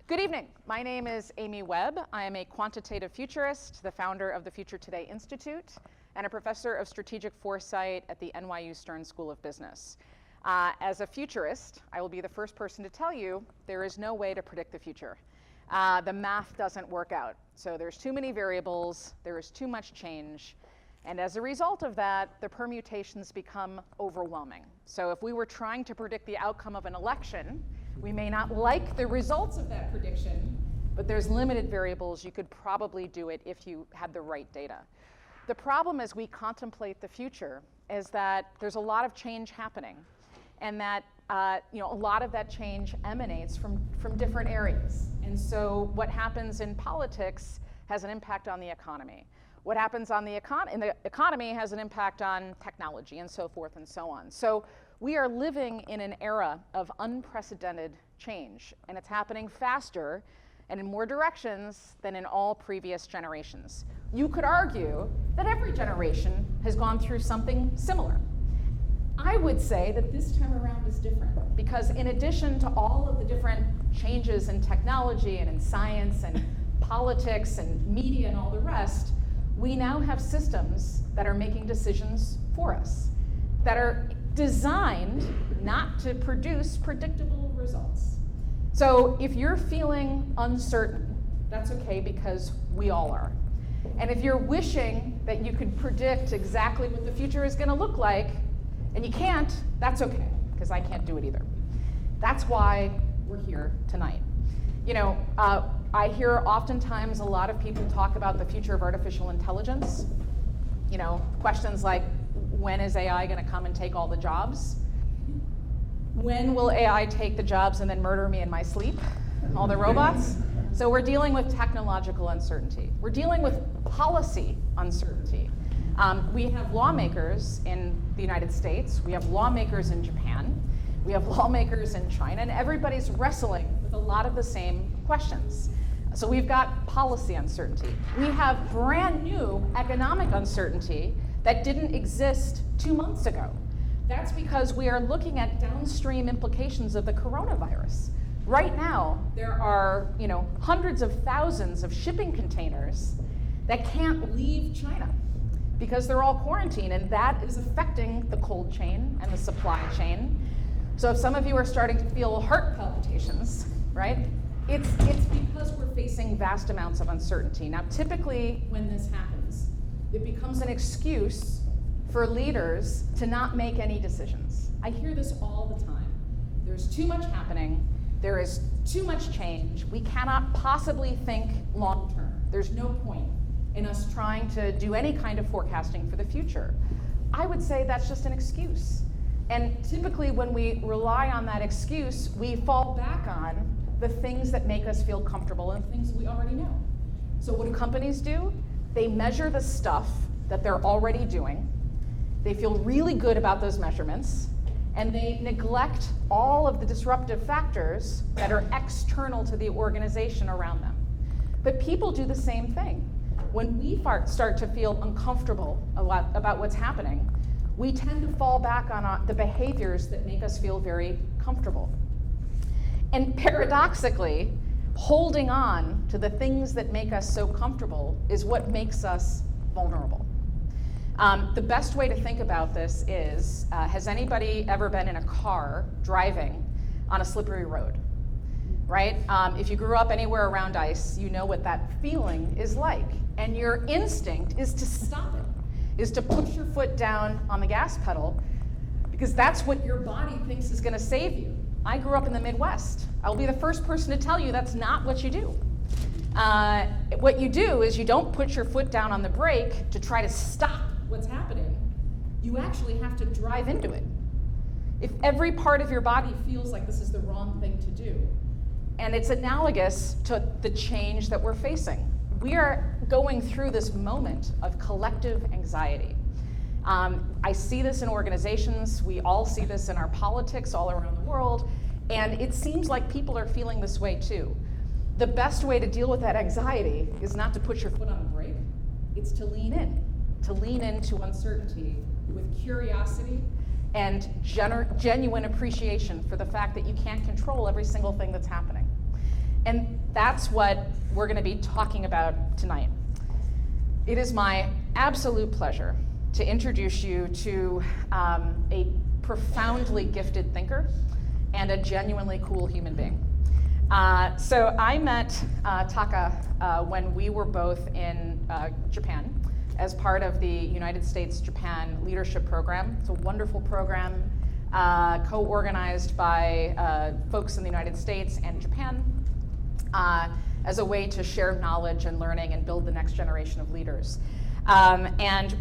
Good evening. My name is Amy Webb. I am a quantitative futurist, the founder of the Future Today Institute, and a professor of strategic foresight at the NYU Stern School of Business. As a futurist, I will be the first person to tell you there is no way to predict the future. The math doesn't work out. So there's too many variables, there is too much change, and as a result of that, the permutations become overwhelming. So if we were trying to predict the outcome of an election, we may not like the results of that prediction, but there's limited variables. You could probably do it if you had the right data. The problem as we contemplate the future is that there's a lot of change happening, and that a lot of that change emanates from different areas. And so what happens in politics has an impact on the economy. What happens in the economy has an impact on technology, and so forth and so on. So we are living in an era of unprecedented change, and it's happening faster and in more directions than in all previous generations. You could argue that every generation has gone through something similar. I would say that this time around is different, because in addition to all of the different changes in technology and in science and politics and media and all the rest, we now have systems that are making decisions for us, that are designed not to produce predictable results. So if you're feeling uncertain, that's okay, because we all are. And if you're wishing that you could predict exactly what the future is going to look like, and you can't, that's okay, because I can't do it either. That's why we're here tonight. I hear oftentimes a lot of people talk about the future of artificial intelligence. Questions like, when is AI going to come and take all the jobs? When will AI take the jobs and then murder me in my sleep? All the robots? So we're dealing with technological uncertainty. We're dealing with policy uncertainty. We have lawmakers in the United States. We have lawmakers in Japan. We have lawmakers in China, and everybody's wrestling with a lot of the same questions. So we've got policy uncertainty. We have brand new economic uncertainty that didn't exist 2 months ago. That's because we are looking at downstream implications of the coronavirus. Right now, there are hundreds of thousands of shipping containers that can't leave China because they're all quarantined, and that is affecting the cold chain and the supply chain. So if some of you are starting to feel heart palpitations, right, it's because we're facing vast amounts of uncertainty. Now, typically when this happens, it becomes an excuse for leaders to not make any decisions. I hear this all the time. There's too much happening. There is too much change. We cannot possibly think long term. There's no point in us trying to do any kind of forecasting for the future. I would say that's just an excuse. And typically when we rely on that excuse, we fall back on the things that make us feel comfortable and things we already know. So what do companies do? They measure the stuff that they're already doing. They feel really good about those measurements, and they neglect all of the disruptive factors that are external to the organization around them. But people do the same thing. When we start to feel uncomfortable about what's happening, we tend to fall back on the behaviors that make us feel very comfortable. And paradoxically, holding on to the things that make us so comfortable is what makes us vulnerable. The best way to think about this is, has anybody ever been in a car driving on a slippery road, right? If you grew up anywhere around ice, you know what that feeling is like. And your instinct is to stop it, is to push your foot down on the gas pedal, because that's what your body thinks is going to save you. I grew up in the Midwest. I'll be the first person to tell you that's not what you do. What you do is you don't put your foot down on the brake to try to stop what's happening. You actually have to drive into it. If every part of your body feels like this is the wrong thing to do, and it's analogous to the change that we're facing. We are going through this moment of collective anxiety. I see this in organizations. We all see this in our politics all around the world. And it seems like people are feeling this way too. The best way to deal with that anxiety is not to put your foot on the brake. It's to lean into uncertainty with curiosity and genuine appreciation for the fact that you can't control every single thing that's happening. And that's what we're going to be talking about tonight. It is my absolute pleasure to introduce you to a profoundly gifted thinker and a genuinely cool human being. So I met Taka when we were both in Japan as part of the United States-Japan Leadership Program. It's a wonderful program co-organized by folks in the United States and Japan as a way to share knowledge and learning and build the next generation of leaders. And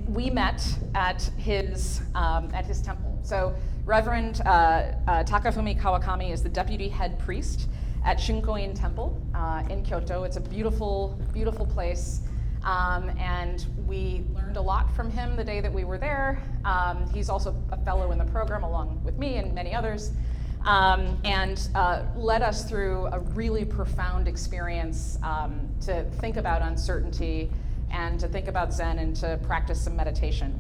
we met at his temple. So Reverend Takafumi Kawakami is the deputy head priest at Shunkoin Temple in Kyoto. It's a beautiful, beautiful place. And we learned a lot from him the day that we were there. He's also a fellow in the program along with me and many others. And led us through a really profound experience to think about uncertainty and to think about Zen and to practice some meditation.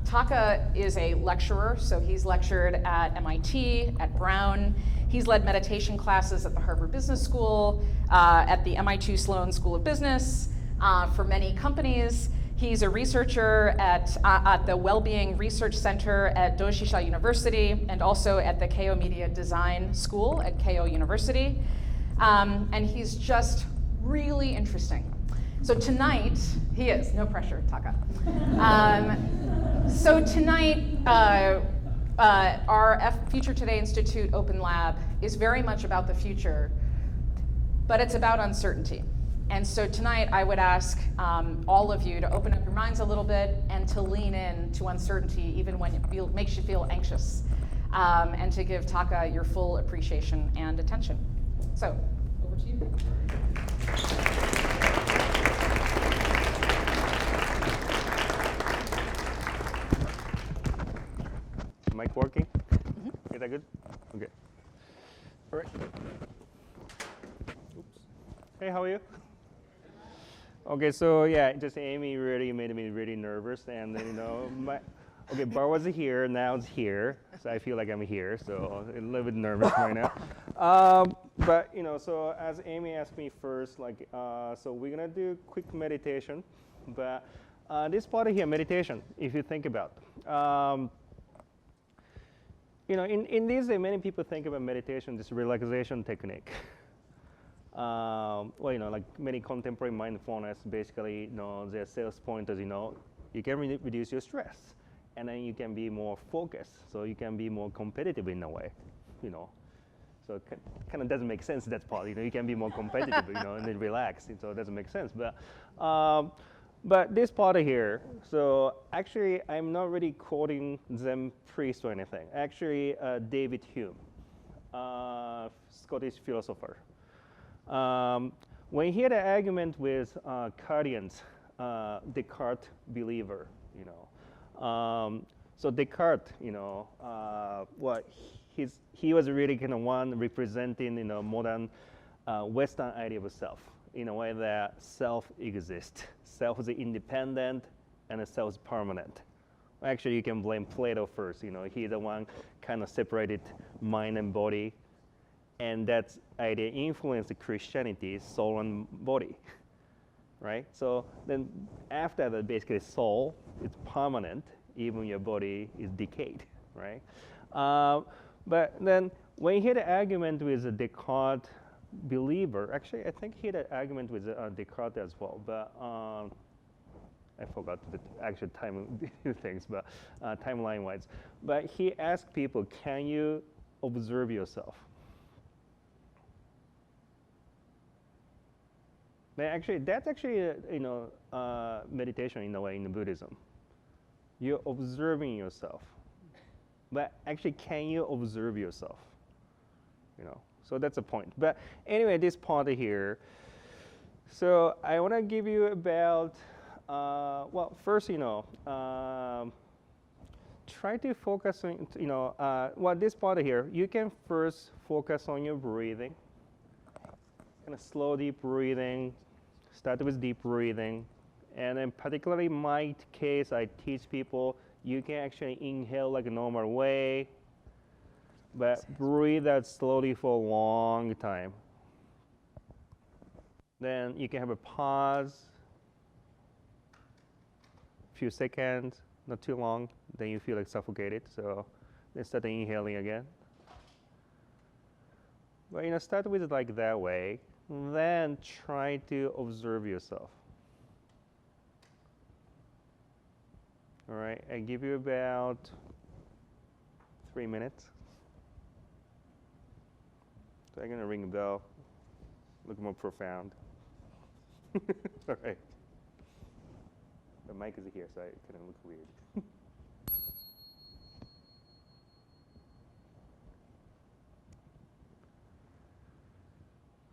Taka is a lecturer, so he's lectured at MIT, at Brown. He's led meditation classes at the Harvard Business School, at the MIT Sloan School of Business, for many companies. He's a researcher at the Wellbeing Research Center at Doshisha University and also at the Keio Media Design School at Keio University. And he's just really interesting. So tonight, he is, no pressure, Taka. So tonight, our Future Today Institute Open Lab is very much about the future, but it's about uncertainty. And so tonight, I would ask all of you to open up your minds a little bit and to lean in to uncertainty, even when it makes you feel anxious, and to give Taka your full appreciation and attention. So, over to you. Mic working? Mm-hmm. Is that good? Okay. All right. Oops. Hey, how are you? Okay, so yeah, just Amy really made me really nervous, and you know, Bar was here, now it's here, so I feel like I'm here, so a little bit nervous right now. But you know, so as Amy asked me first, like, so we're gonna do quick meditation, but this part here, meditation, if you think about. You know, in these days, many people think about meditation, this relaxation technique. Well, you know, like many contemporary mindfulness, basically, you know, their sales point is, you know, you can reduce your stress, and then you can be more focused, so you can be more competitive in a way, you know. So it kind of doesn't make sense, that part, you know, you can be more competitive, you know, and then relax, so it doesn't make sense. But this part here, so actually I'm not really quoting Zen priest or anything. Actually, David Hume, Scottish philosopher. When he had an argument with Kantians, Descartes believer, you know. So Descartes, you know, he was really kind of one representing, you know, modern Western idea of self, in a way that self exists. Self is independent and self is permanent. Actually, you can blame Plato first. You know, he's the one kind of separated mind and body, and that idea influenced Christianity, soul and body, right? So then after that, basically soul is permanent, even your body is decayed, right? But then when he had an argument with a Descartes believer, actually I think he had an argument with Descartes as well, but I forgot the actual time things, but timeline-wise. But he asked people, can you observe yourself? But actually, that's actually you know, meditation in a way in Buddhism. You're observing yourself, but actually, can you observe yourself? You know, so that's a point. But anyway, this part here. So I want to give you about. Well, first, you know, try to focus on, you know, well, this part here, you can first focus on your breathing. Kind of slow, deep breathing. Start with deep breathing. And then particularly in my case, I teach people, you can actually inhale like a normal way. But breathe out slowly for a long time. Then you can have a pause, few seconds, not too long. Then you feel like suffocated, so then start inhaling again. But start with it like that way. Then try to observe yourself. All right, I give you about 3 minutes. So I'm gonna ring a bell. Look more profound. All right. The mic is here, so it kind of look weird.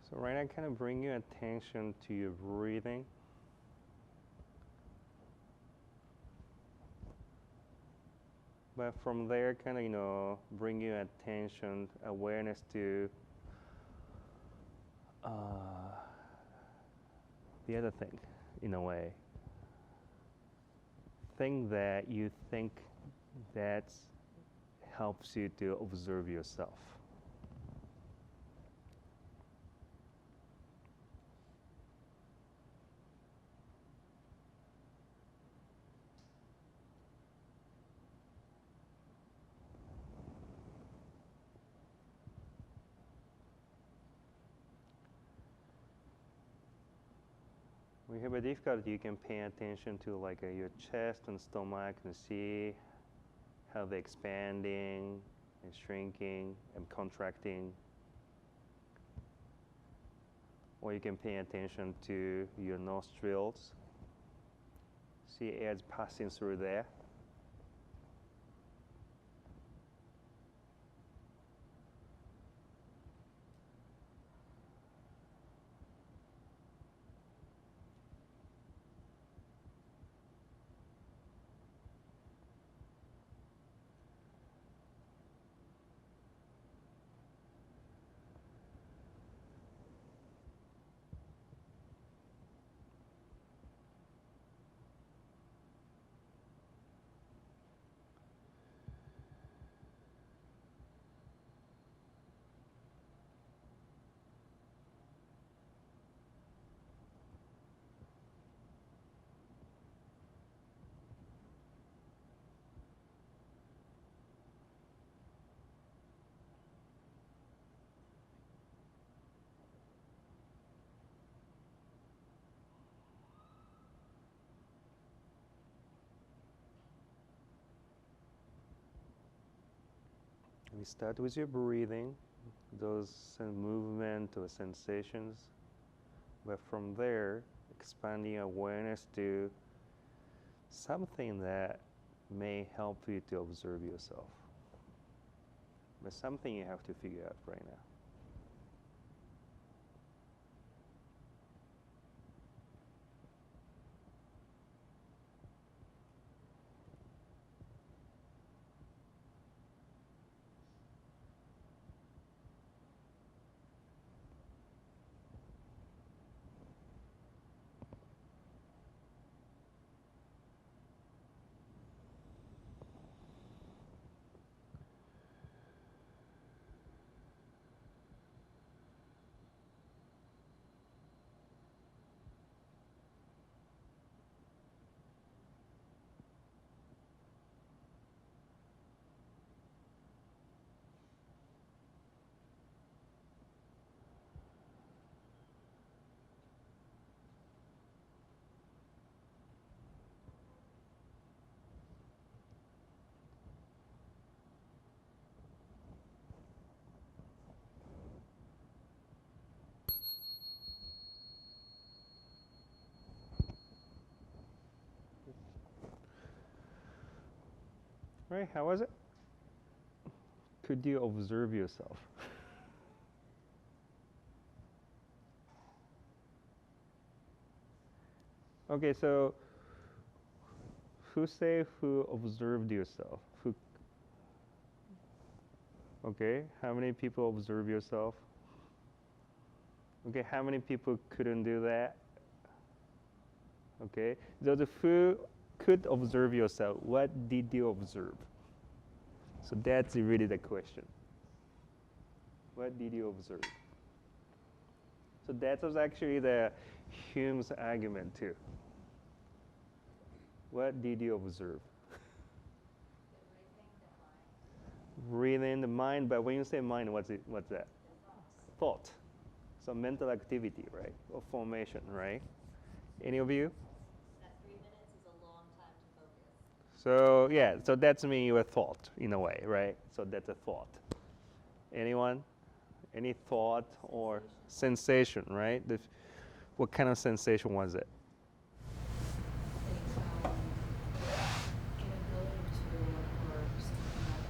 So right now, kind of bring your attention to your breathing. But from there, kind of, bring your attention, awareness to the other thing, in a way. Thing that you think that helps you to observe yourself. When you have a difficulty, you can pay attention to like your chest and stomach and see how they're expanding and shrinking and contracting. Or you can pay attention to your nostrils. See air passing through there. We start with your breathing, those movement or sensations, but from there, expanding awareness to something that may help you to observe yourself, but something you have to figure out right now. Right, how was it? Could you observe yourself? Okay, so who observed yourself? Okay, how many people observe yourself? Okay, how many people couldn't do that? Okay, those who could observe yourself, what did you observe? So that's really the question. What did you observe? So that was actually the Hume's argument too. What did you observe? Reading the mind, but when you say mind, what's that? Thought. So mental activity, right? Or formation, right? Any of you? That 3 minutes is a long time to focus. So yeah, so that's mean your thought in a way, right? So that's a thought. Anyone? Any thought or sensation, right? What kind of sensation was it? Inability to or speaking up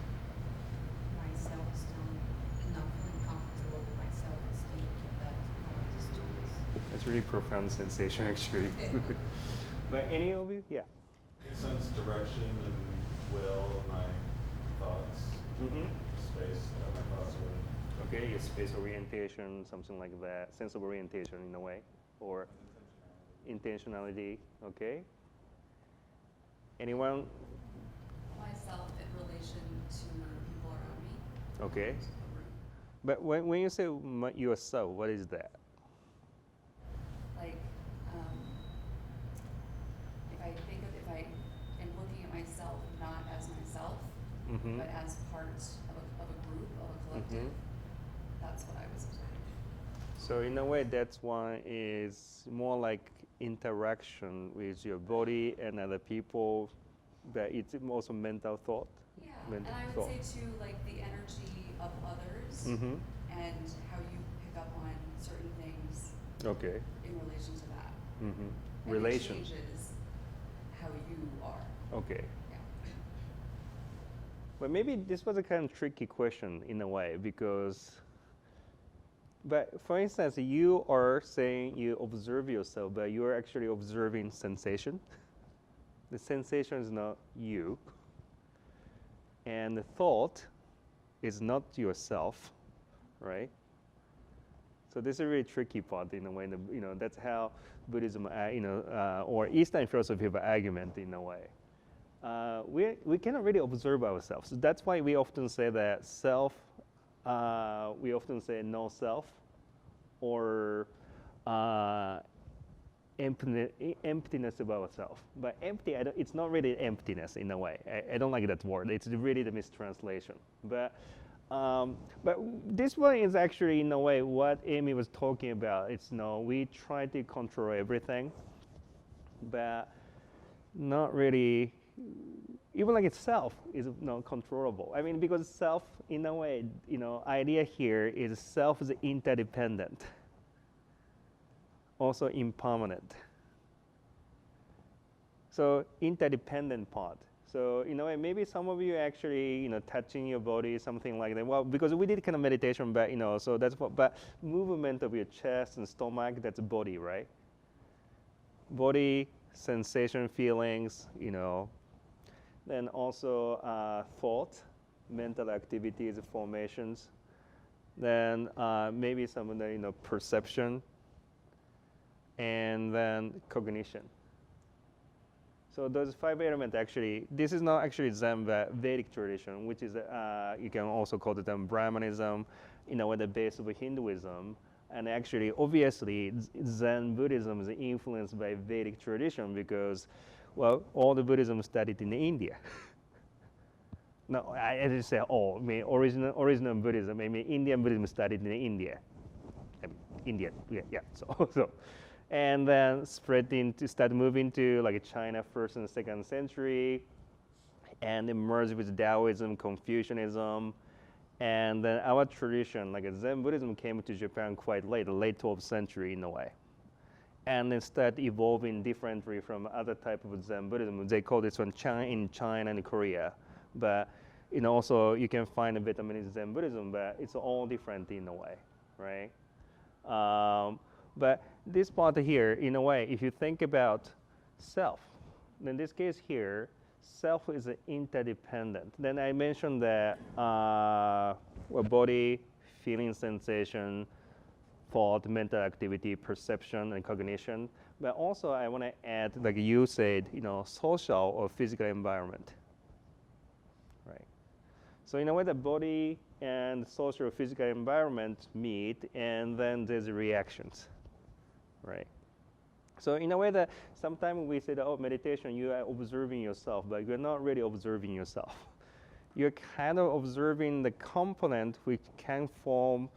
myself, still not feeling comfortable with myself, and still keep that distance. It's really profound sensation actually. But any of you? Yeah. I sense direction and will in my thoughts, space that my thoughts are in. Okay, your space orientation, something like that. Sense of orientation in a way, or intentionality. Okay. Anyone? Myself in relation to people around me. Okay. But when you say yourself, what is that? Like, if I am looking at myself not as myself, but as part of a group, of a collective, that's what I was observing. So in a way, that's one is more like interaction with your body and other people, but it's also mental thought. Yeah, Mental and I would thought. say too, like the energy of others and how you pick up on certain things Okay. in relation to that. And Relation. it changes how you are. Okay. Yeah. But maybe this was a kind of tricky question in a way because, but for instance, you are saying you observe yourself, but you are actually observing sensation. The sensation is not you. And the thought is not yourself, right? So this is a really tricky part in a way. That's how Buddhism, or Eastern philosophy have an argument in a way. We cannot really observe ourselves. That's why we often say that self. We often say no self, or emptiness of ourselves. But empty, it's not really emptiness in a way. I don't like that word. It's really the mistranslation. But this one is actually in a way what Amy was talking about. It's we try to control everything, but not really. Even like itself is not controllable. I mean, because self, in a way, idea here is self is interdependent, also impermanent. So interdependent part. So in a way, maybe some of you actually, touching your body, something like that. Well, because we did kind of meditation, but so that's what. But movement of your chest and stomach, that's body, right? Body, sensation, feelings, Then also thought, mental activities, formations. Then maybe some of the perception, and then cognition. So those 5 elements actually, this is not actually Zen, but Vedic tradition, which is you can also call it Brahmanism, at the base of Hinduism. And actually, obviously, Zen Buddhism is influenced by Vedic tradition because, well, all the Buddhism studied in India. No, I didn't say all. I mean, original Buddhism. I mean, Indian Buddhism studied in India. I mean, Indian, yeah. So, and then start moving to like China, 1st and 2nd century, and merged with Taoism, Confucianism. And then our tradition, like Zen Buddhism, came to Japan quite late 12th century in a way. And then start evolving differently from other type of Zen Buddhism. They call this one in China and Korea. But also you can find a Vietnamese Zen Buddhism, but it's all different in a way, right? But this part here, in a way, if you think about self, in this case here, self is interdependent. Then I mentioned that body, feeling, sensation, thought, mental activity, perception, and cognition. But also I want to add, like you said, social or physical environment, right? So in a way, the body and social physical environment meet, and then there's reactions, right? So in a way that sometimes we say that, oh, meditation, you are observing yourself, but you're not really observing yourself. You're kind of observing the component which can form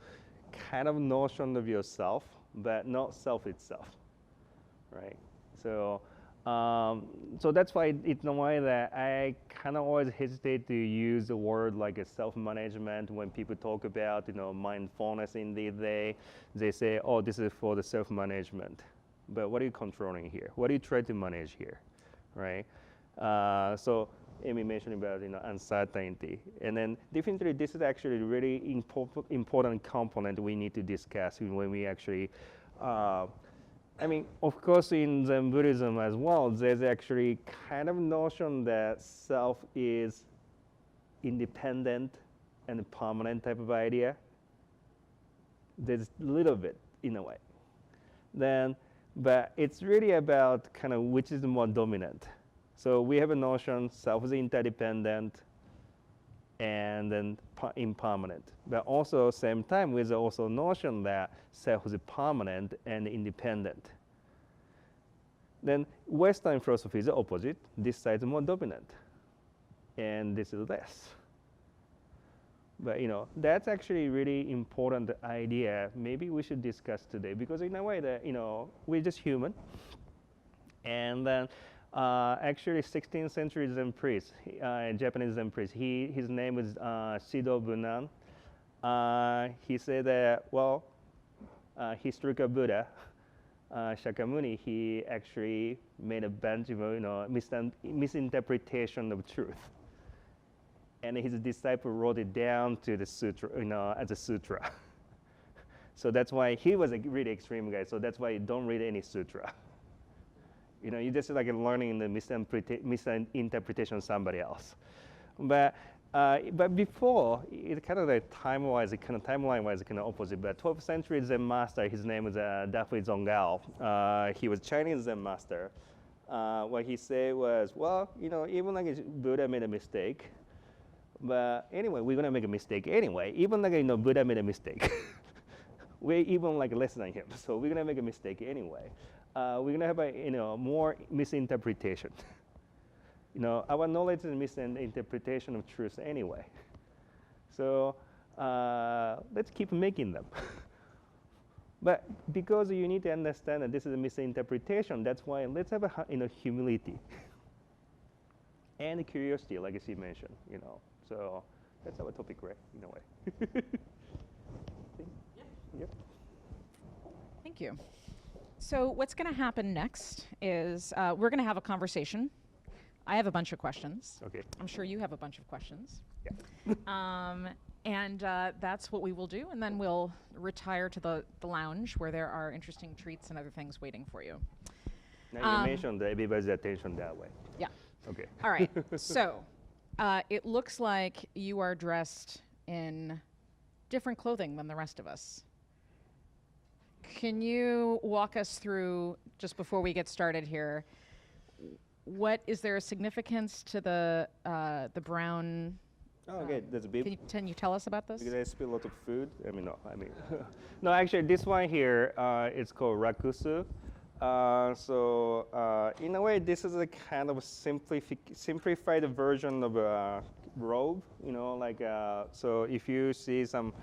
kind of notion of yourself, but not self itself, right? So, so that's why it's the way that I kind of always hesitate to use the word like a self-management when people talk about, you know, mindfulness. Indeed, they say, oh, this is for the self-management. But what are you controlling here? What are you trying to manage here, right? So Amy mentioned about, you know, uncertainty, and then definitely this is actually a really important component we need to discuss when we actually. I mean, of course, in Zen Buddhism as well, there's actually kind of notion that self is independent and permanent type of idea. There's a little bit in a way. Then, but it's really about kind of which is the more dominant. So we have a notion self is interdependent and then impermanent. But also same time with also notion that self is permanent and independent. Then Western philosophy is the opposite. This side is more dominant and this is less. But you know, that's actually really important idea maybe we should discuss today, because in a way that, you know, we're just human. And then actually 16th century Zen priest, Japanese Zen priest, his name is Shido Bunan. He said that, well, historical Buddha, Shakyamuni, he actually made a bunch of, you know, misinterpretation of truth. And his disciple wrote it down to the sutra, you know, as a sutra. So that's why he was a really extreme guy. So that's why you don't read any sutra. You know, you just like learning the misinterpretation of somebody else. But before, it kind of like timeline-wise, kind of opposite. But 12th century Zen master, his name was Dafui Zonggao. He was Chinese Zen master. What he said was, well, you know, even like Buddha made a mistake, but anyway, we're gonna make a mistake anyway. Even like, you know, Buddha made a mistake. We're even like less than him, so we're gonna make a mistake anyway. We're gonna have a, you know, more misinterpretation. You know, our knowledge is misinterpretation of truth anyway. So let's keep making them. But because you need to understand that this is a misinterpretation, that's why let's have a, you know, humility and curiosity, like she mentioned. You know, so that's our topic, right? In a way. Yep. Thank you. So what's going to happen next is we're going to have a conversation. I have a bunch of questions. Okay. I'm sure you have a bunch of questions. Yeah. And that's what we will do. And then we'll retire to the lounge where there are interesting treats and other things waiting for you. Now you mentioned everybody's attention that way. Yeah. Okay. All right. So it looks like you are dressed in different clothing than the rest of us. Can you walk us through, just before we get started here, what is there a significance to the brown? Oh, okay, that's a bit. Can you tell us about this? Because I spill a lot of food. No, actually, this one here, it's called rakusu. So in a way, this is a kind of simplified version of a robe. You know, like so if you see some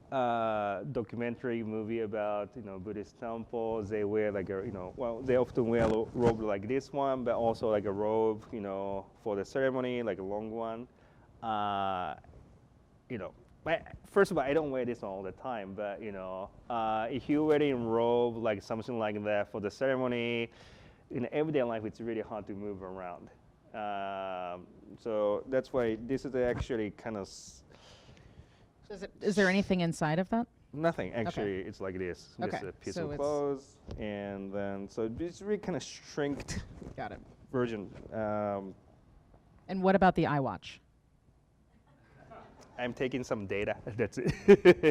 documentary movie about, you know, Buddhist temples, they wear like a, you know, well, they often wear a robe like this one, but also like a robe, you know, for the ceremony, like a long one. You know, first of all, I don't wear this all the time, but you know, if you're wearing a robe like something like that for the ceremony, in everyday life, it's really hard to move around. So that's why this is actually kind of. Is there anything inside of that? Nothing, actually. Okay. It's like this. Okay. This is a piece so of clothes, and then so it's really kind of shrinked. Got it. Version. And what about the iWatch? I'm taking some data. That's it.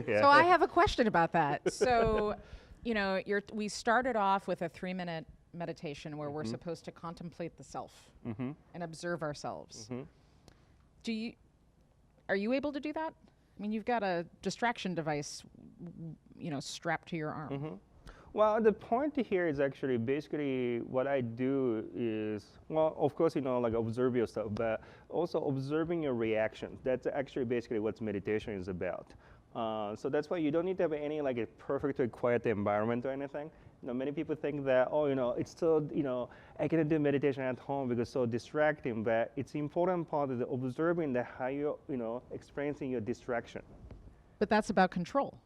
Yeah. So I have a question about that. So, you know, we started off with a 3-minute meditation where we're supposed to contemplate the self and observe ourselves. Are you able to do that? I mean, you've got a distraction device, strapped to your arm. Mm-hmm. Well, the point here is actually basically what I do is, well, of course, like observe yourself, but also observing your reactions. That's actually basically what meditation is about. So that's why you don't need to have any like a perfectly quiet environment or anything. Many people think that, it's still, I can do meditation at home because it's so distracting, but it's important part of the observing that how you, experiencing your distraction. But that's about control.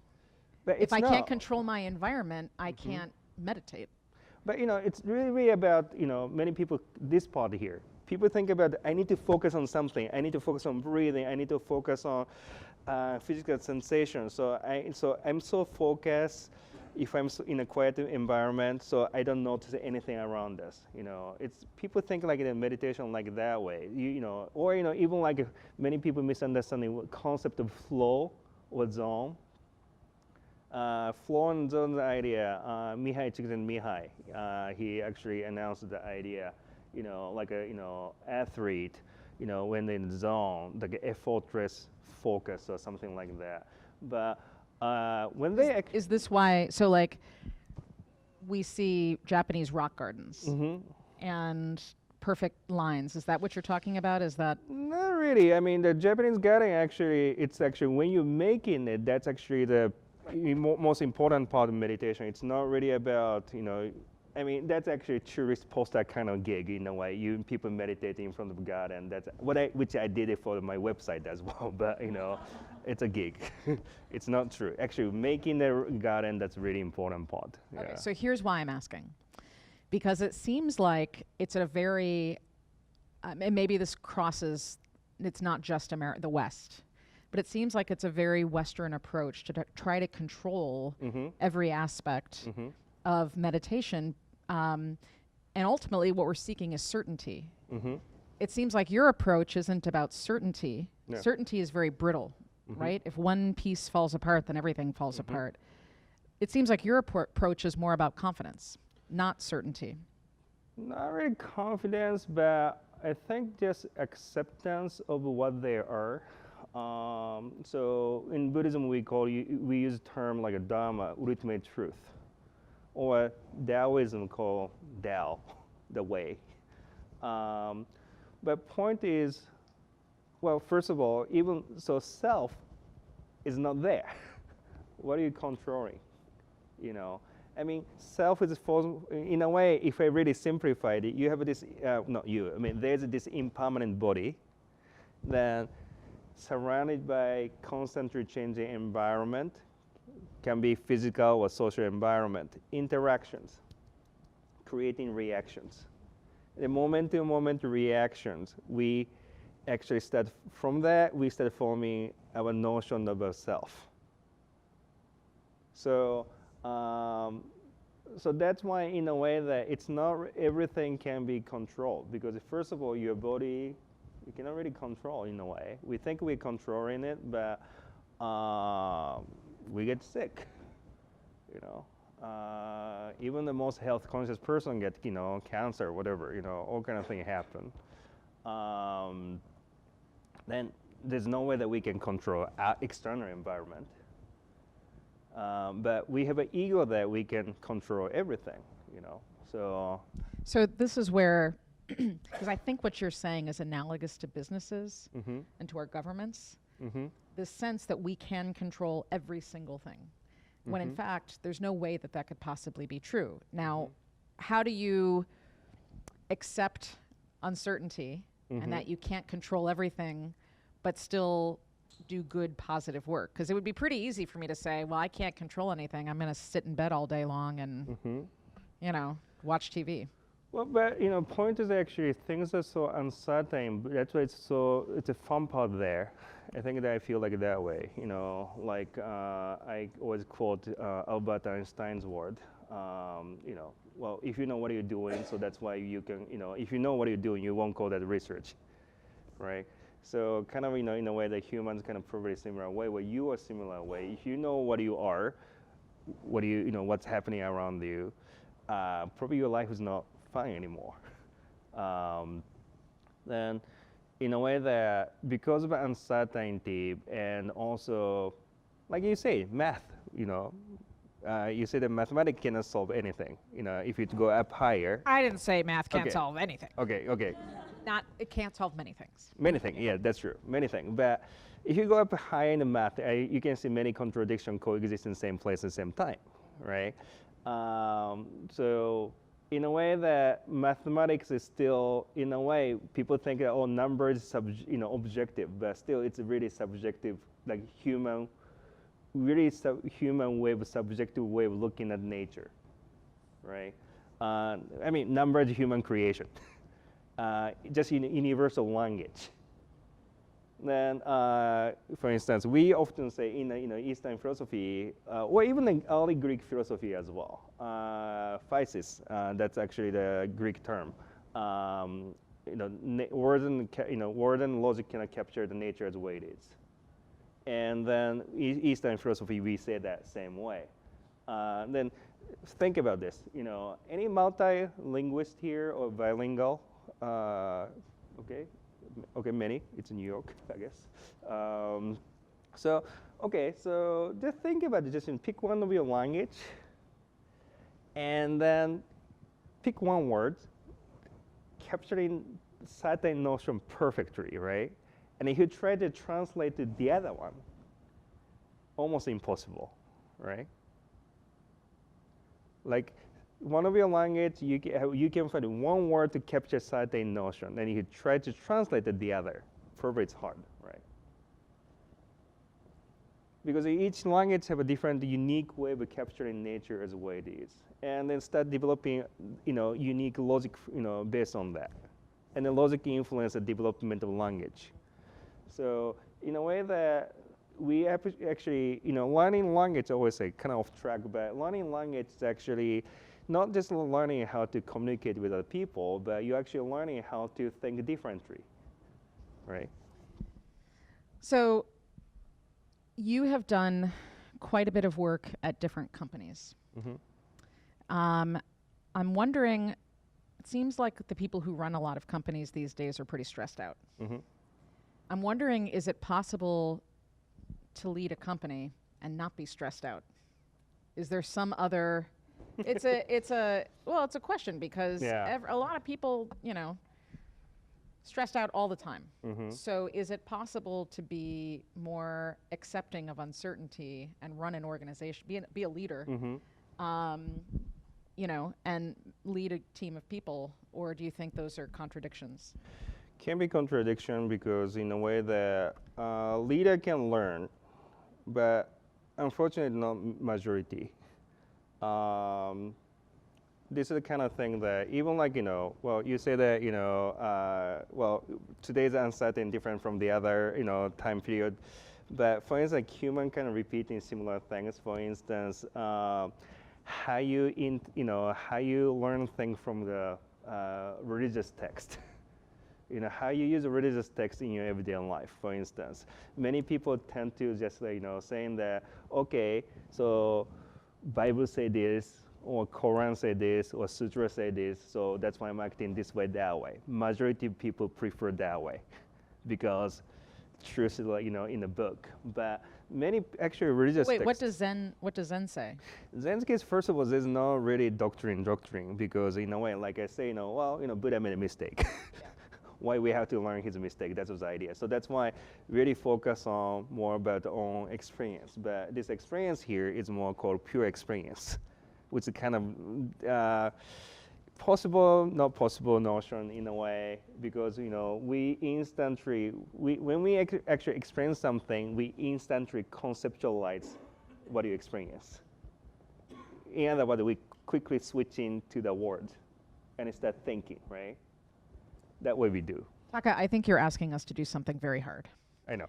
But If I can't control my environment, I can't meditate. But it's really about many people this part here. People think about I need to focus on something. I need to focus on breathing. I need to focus on physical sensations. So I'm so focused. If I'm in a quiet environment, so I don't notice anything around us. It's people think like in meditation like that way. Or even like many people misunderstand the concept of flow or zone. Flow and zone idea, Mihai Csikszentmihalyi, he actually announced the idea, like a, athlete, when they're in the zone, like effortless focus or something like that. But when they... Is this why, so like, we see Japanese rock gardens and perfect lines. Is that what you're talking about? Is that... Not really. I mean, the Japanese garden actually, it's actually, when you're making it, that's actually the most important part of meditation. It's not really about, I mean, that's actually a tourist poster kind of gig in a way. People meditating in front of God, and that's which I did it for my website as well. But it's a gig. It's not true. Actually, making the garden, that's a really important part. Okay, Yeah. so here's why I'm asking. Because it seems like it's a very, and maybe this crosses, it's not just the West, but it seems like it's a very Western approach to try to control every aspect of meditation. And ultimately, what we're seeking is certainty. It seems like your approach isn't about certainty. No. Certainty is very brittle, right? If one piece falls apart, then everything falls apart. It seems like your approach is more about confidence, not certainty. Not really confidence, but I think just acceptance of what they are. So in Buddhism, we use a term like a Dharma, ultimate truth, or Taoism called Tao, the way. But point is, well, first of all, even so, self is not there. What are you controlling? I mean, self is in a way. If I really simplified it, you have this. Not you. I mean, there's this impermanent body, then surrounded by constantly changing environment, can be physical or social environment, interactions, creating reactions. The moment-to-moment reactions, we actually start from that, we start forming our notion of ourself. So that's why in a way that it's not everything can be controlled, because first of all, your body, you cannot really control in a way. We think we're controlling it, but we get sick. Even the most health conscious person get cancer, whatever. All kind of things happen. Then there's no way that we can control our external environment. But we have an ego that we can control everything. So this is where, because I think what you're saying is analogous to businesses and to our governments. This sense that we can control every single thing, when in fact there's no way that could possibly be true. Now, how do you accept uncertainty and that you can't control everything, but still do good, positive work? Because it would be pretty easy for me to say, well, I can't control anything. I'm going to sit in bed all day long and, watch TV. Well, but point is actually things are so uncertain. But that's why it's a fun part there. I think that I feel like that way. Like I always quote Albert Einstein's word. Well, if you know what you're doing, so that's why you can. If you know what you're doing, you won't call that research, right? So kind of in a way that humans kind of probably similar way, where you are similar way. If you know what you are, what what's happening around you, probably your life is not fun anymore. Then in a way that because of uncertainty and also, like you say, math, you say that mathematics cannot solve anything. If you go up higher. I didn't say math can't Okay. solve anything. Okay. It can't solve many things. Many things, yeah, that's true. Many things. But if you go up higher in the math, you can see many contradictions coexist in the same place at the same time, right? So in a way that mathematics is still, in a way, people think that, oh, numbers objective, but still it's really subjective, like human way, subjective way of looking at nature, right? Numbers human creation. Just in universal language. Then, for instance, we often say in Eastern philosophy, or even in early Greek philosophy as well, physis, that's actually the Greek term. Word and logic cannot capture the nature as the way it is. And then Eastern philosophy, we say that same way. Then think about this. Any multi-linguist here or bilingual? Okay, many. It's in New York, I guess. So just think about it. Just pick one of your language, and then pick one word, capturing certain notion perfectly, right? And if you try to translate to the other one, almost impossible, right? Like one of your language, you can find one word to capture certain notion, and you try to translate it the other. Probably it's hard, right? Because each language have a different, unique way of capturing nature as the way it is, and then start developing, unique logic, based on that, and the logic influence the development of language. So in a way that we actually, learning language, I always say kind of off track, but learning language is actually not just learning how to communicate with other people, but you're actually learning how to think differently, right? So you have done quite a bit of work at different companies. Mm-hmm. I'm wondering, it seems like the people who run a lot of companies these days are pretty stressed out. Mm-hmm. I'm wondering, is it possible to lead a company and not be stressed out? Is there some other? It's a question because a lot of people, stressed out all the time. Mm-hmm. So is it possible to be more accepting of uncertainty and run an organization, be a leader, Mm-hmm. And lead a team of people, or do you think those are contradictions? Can be contradiction because in a way that leader can learn, but unfortunately not majority. This is the kind of thing that even like, you say that, today's uncertain different from the other, time period. But for instance, like human kind of repeating similar things. For instance, how you learn things from the religious text. How you use a religious text in your everyday life, for instance. Many people tend to just, saying that, okay, so Bible say this, or Quran say this, or Sutra say this, so that's why I'm acting this way, that way. Majority of people prefer that way because truth is in the book. But many actually religious Wait, texts. what does Zen say? Zen's case, first of all, there's no really doctrine because in a way, like I say, Buddha made a mistake. Why we have to learn his mistake, that was the idea. So that's why really focus on more about our own experience. But this experience here is more called pure experience, which is kind of possible, not possible notion in a way, because we instantly, when we actually experience something, we instantly conceptualize what you experience. In other words, we quickly switch into the word and start thinking, right? That way we do. Taka, I think you're asking us to do something very hard. I know.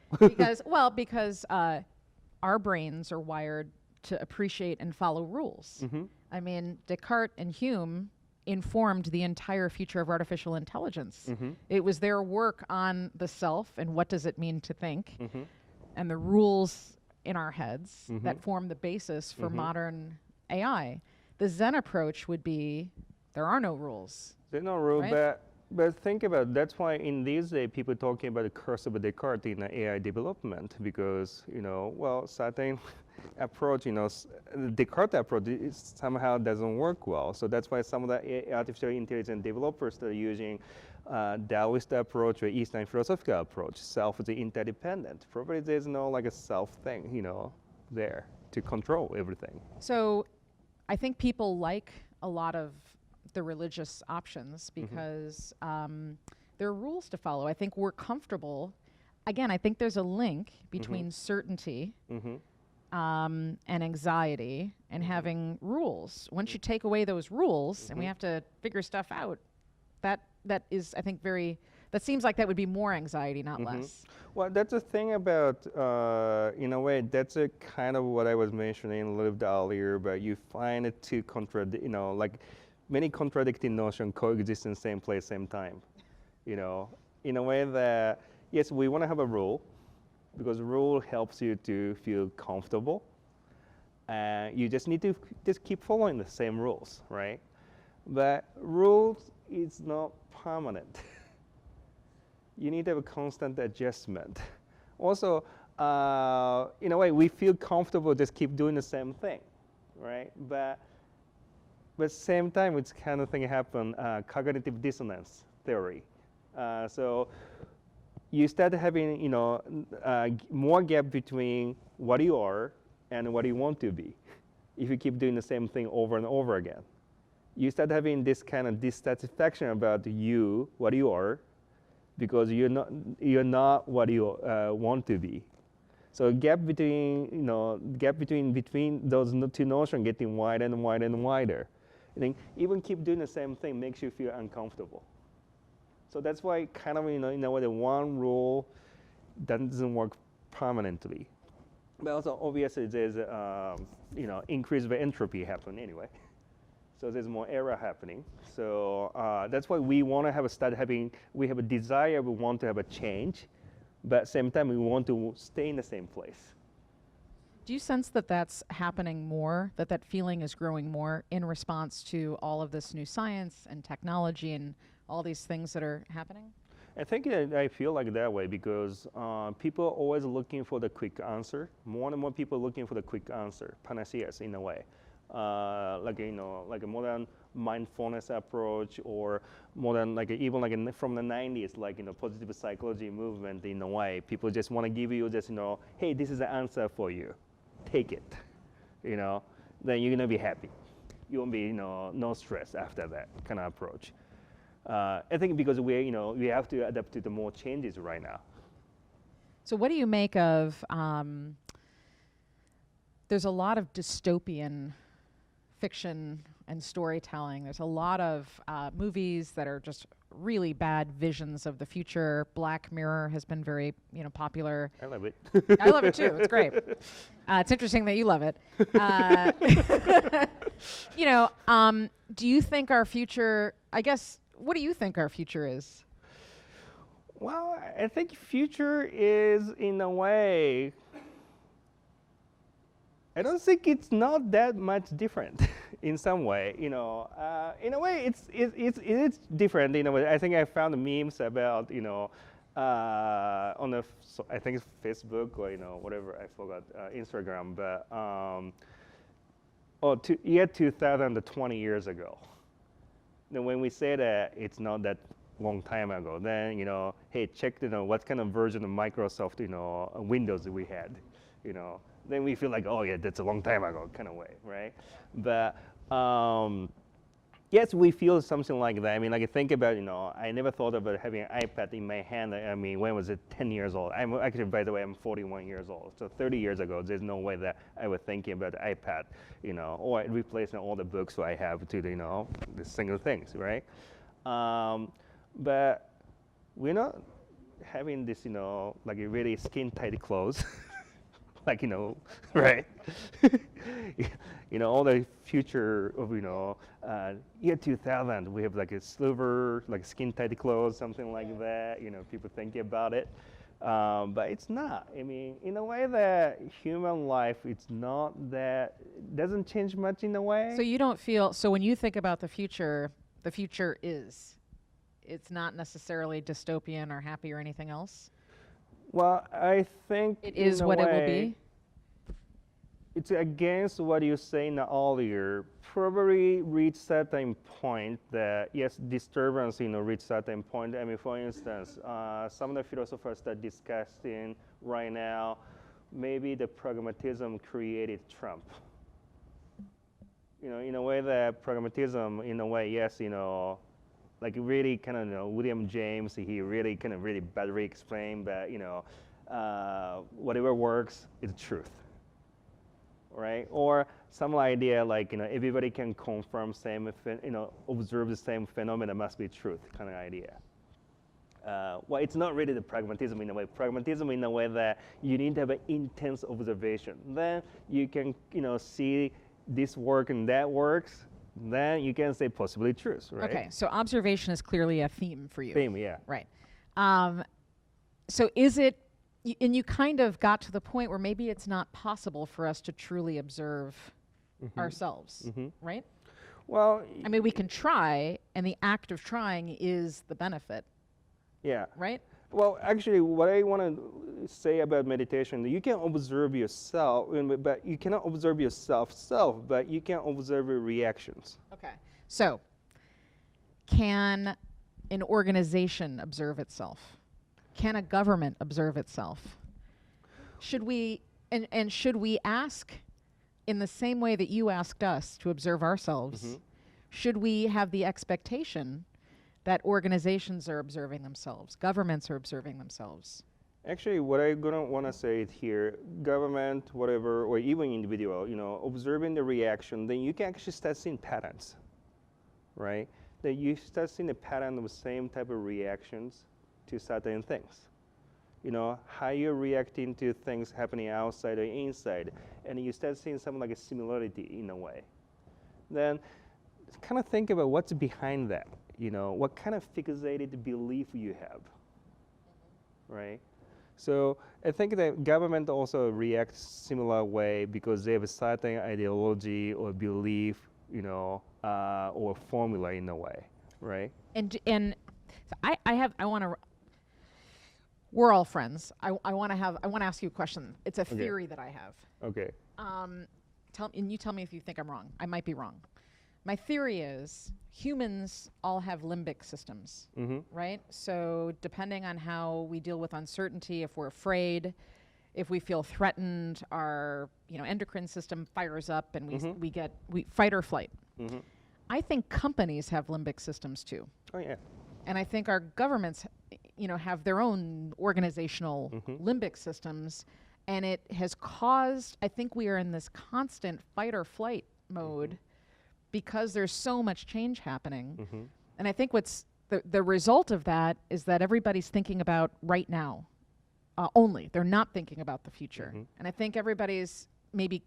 because our brains are wired to appreciate and follow rules. Mm-hmm. I mean, Descartes and Hume informed the entire future of artificial intelligence. Mm-hmm. It was their work on the self and what does it mean to think, Mm-hmm. and the rules in our heads Mm-hmm. that form the basis for Mm-hmm. modern AI. The Zen approach would be, there are no rules. There's no rule, Right? but But think about it, that's why in these days people talking about the curse of Descartes in AI development because well certain approach the Descartes approach somehow doesn't work well. So that's why some of the artificial intelligence developers that are using Taoist approach or Eastern philosophical approach, self is interdependent. Probably there's no like a self thing there to control everything. So I think people like a lot of the religious options because there are rules to follow. I think we're comfortable. Again, I think there's a link between certainty and anxiety and having rules. Once you take away those rules and we have to figure stuff out, that is, I think, that seems like that would be more anxiety, not less. Well, that's the thing about, in a way, that's a kind of what I was mentioning a little bit earlier, but you find it to contradict, like many contradicting notions coexist in the same place, same time. In a way that, yes, we want to have a rule, because rule helps you to feel comfortable. And you just need to just keep following the same rules, right? But rules is not permanent. You need to have a constant adjustment. Also, in a way, we feel comfortable just keep doing the same thing, right? But same time, it's kind of thing happen, cognitive dissonance theory. So you start having, more gap between what you are and what you want to be. If you keep doing the same thing over and over again, you start having this kind of dissatisfaction about you, what you are, because you're not what you want to be. So gap between those two notions getting wider and wider and wider. And then even keep doing the same thing makes you feel uncomfortable. So that's why kind of in a way the one rule doesn't work permanently. But also obviously there's increase of entropy happen anyway. So there's more error happening. So that's why we want to we have a desire, we want to have a change, but at the same time we want to stay in the same place. Do you sense that that's happening more, that feeling is growing more in response to all of this new science and technology and all these things that are happening? I think I feel like that way because people are always looking for the quick answer. More and more people are looking for the quick answer, panaceas in a way. Like a modern mindfulness approach or modern, even from the 90s, positive psychology movement in a way. People just want to give you just, hey, this is the answer for you. Take it, then you're gonna be happy. You won't be, no stress after that kind of approach. I think because we have to adapt to the more changes right now. So what do you make of, there's a lot of dystopian fiction and storytelling. There's a lot of movies that are just really bad visions of the future. Black Mirror has been very, popular. I love it. I love it too. It's great. It's interesting that you love it. Do you think our future? I guess. What do you think our future is? Well, I think future is in a way. I don't think it's not that much different in some way. In a way, it's different. In a way, I think I found memes about on I think it's Facebook or whatever, I forgot, Instagram, but year 2000, 20 years ago. Then when we say that it's not that long time ago, then hey, check what kind of version of Microsoft Windows we had, Then we feel like, oh yeah, that's a long time ago kind of way, right? But yes, we feel something like that. I mean, think about, I never thought about having an iPad in my hand. I mean, when was it? 10 years old. I'm actually, by the way, I'm 41 years old. So 30 years ago, there's no way that I was thinking about the iPad, or replacing all the books I have to the single things, right? But we're not having this, really skin-tight clothes. Right? All the future of, year 2000, we have a silver, skin-tight clothes, something like that. People thinking about it. But it's not. I mean, in a way that human life, it's not that, doesn't change much in a way. So you don't feel, so when you think about the future is? it's not necessarily dystopian or happy or anything else? Well, I think It is in a what it will way, be? it's against what you saying earlier. Probably reach certain point that yes, disturbance, reach certain point. I mean, for instance, some of the philosophers that discussing right now, maybe the pragmatism created Trump. In a way that pragmatism, in a way, yes, like really kind of, William James, he really kind of really badly explained, but whatever works is truth, right? Or some idea like everybody can confirm same, observe the same phenomena must be truth kind of idea. Well, it's not really the pragmatism in a way. Pragmatism in a way that you need to have an intense observation. Then you can, see this work and that works. Then you can say possibly truth, right? Okay, so observation is clearly a theme for you. Theme, yeah. Right. So is it, and you kind of got to the point where maybe it's not possible for us to truly observe ourselves, right? Well, I mean, we can try, and the act of trying is the benefit, yeah. right? Well, actually, what I want to say about meditation, you can observe yourself, but you cannot observe yourself, but you can observe your reactions. Okay. So, can an organization observe itself? Can a government observe itself? Should we, and should we ask in the same way that you asked us to observe ourselves, should we have the expectation that organizations are observing themselves, governments are observing themselves? Actually, what I'm gonna want to say it here, government, whatever, or even individual, observing the reaction, then you can actually start seeing patterns, right? That you start seeing a pattern of the same type of reactions to certain things. How you're reacting to things happening outside or inside, and you start seeing some like a similarity in a way. Then kind of think about what's behind that. What kind of fixated belief you have, right? So I think that government also reacts similar way because they have a certain ideology or belief, or formula in a way, right? And I want to. We're all friends. I want to ask you a question. It's a theory that I have. Okay. And you tell me if you think I'm wrong. I might be wrong. My theory is humans all have limbic systems, right? So depending on how we deal with uncertainty, if we're afraid, if we feel threatened, our endocrine system fires up and we fight or flight. I think companies have limbic systems too. Oh yeah. And I think our governments, have their own organizational limbic systems, and it has caused. I think we are in this constant fight or flight mode because there's so much change happening. And I think what's the result of that is that everybody's thinking about right now only. They're not thinking about the future. And I think everybody's maybe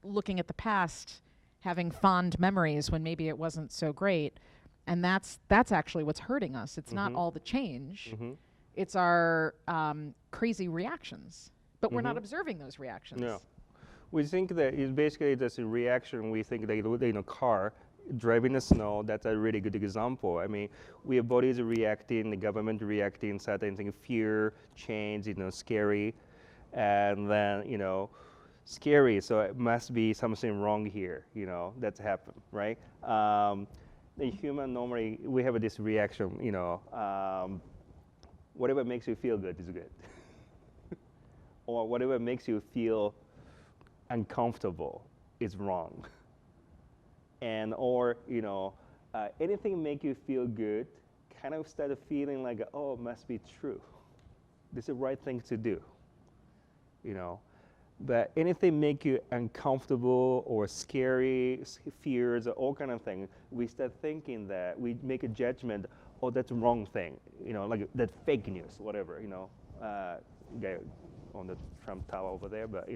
looking at the past, having fond memories when maybe it wasn't so great. And that's actually what's hurting us. It's not all the change. It's our crazy reactions. But we're not observing those reactions. No. We think that it's basically just a reaction. We think that in a car, driving the snow, that's a really good example. I mean, our bodies are reacting, the government reacting, certain things, fear, change, scary. And then, scary, so it must be something wrong here, that's happened, right? The human normally, we have this reaction, whatever makes you feel good is good. Or whatever makes you feel uncomfortable is wrong. And or anything make you feel good, kind of start feeling like, oh, it must be true. This is the right thing to do. But anything make you uncomfortable or scary, fears, or all kind of things, we start thinking that we make a judgment, oh, that's the wrong thing, like that's fake news, whatever, guy on the Trump Tower over there, but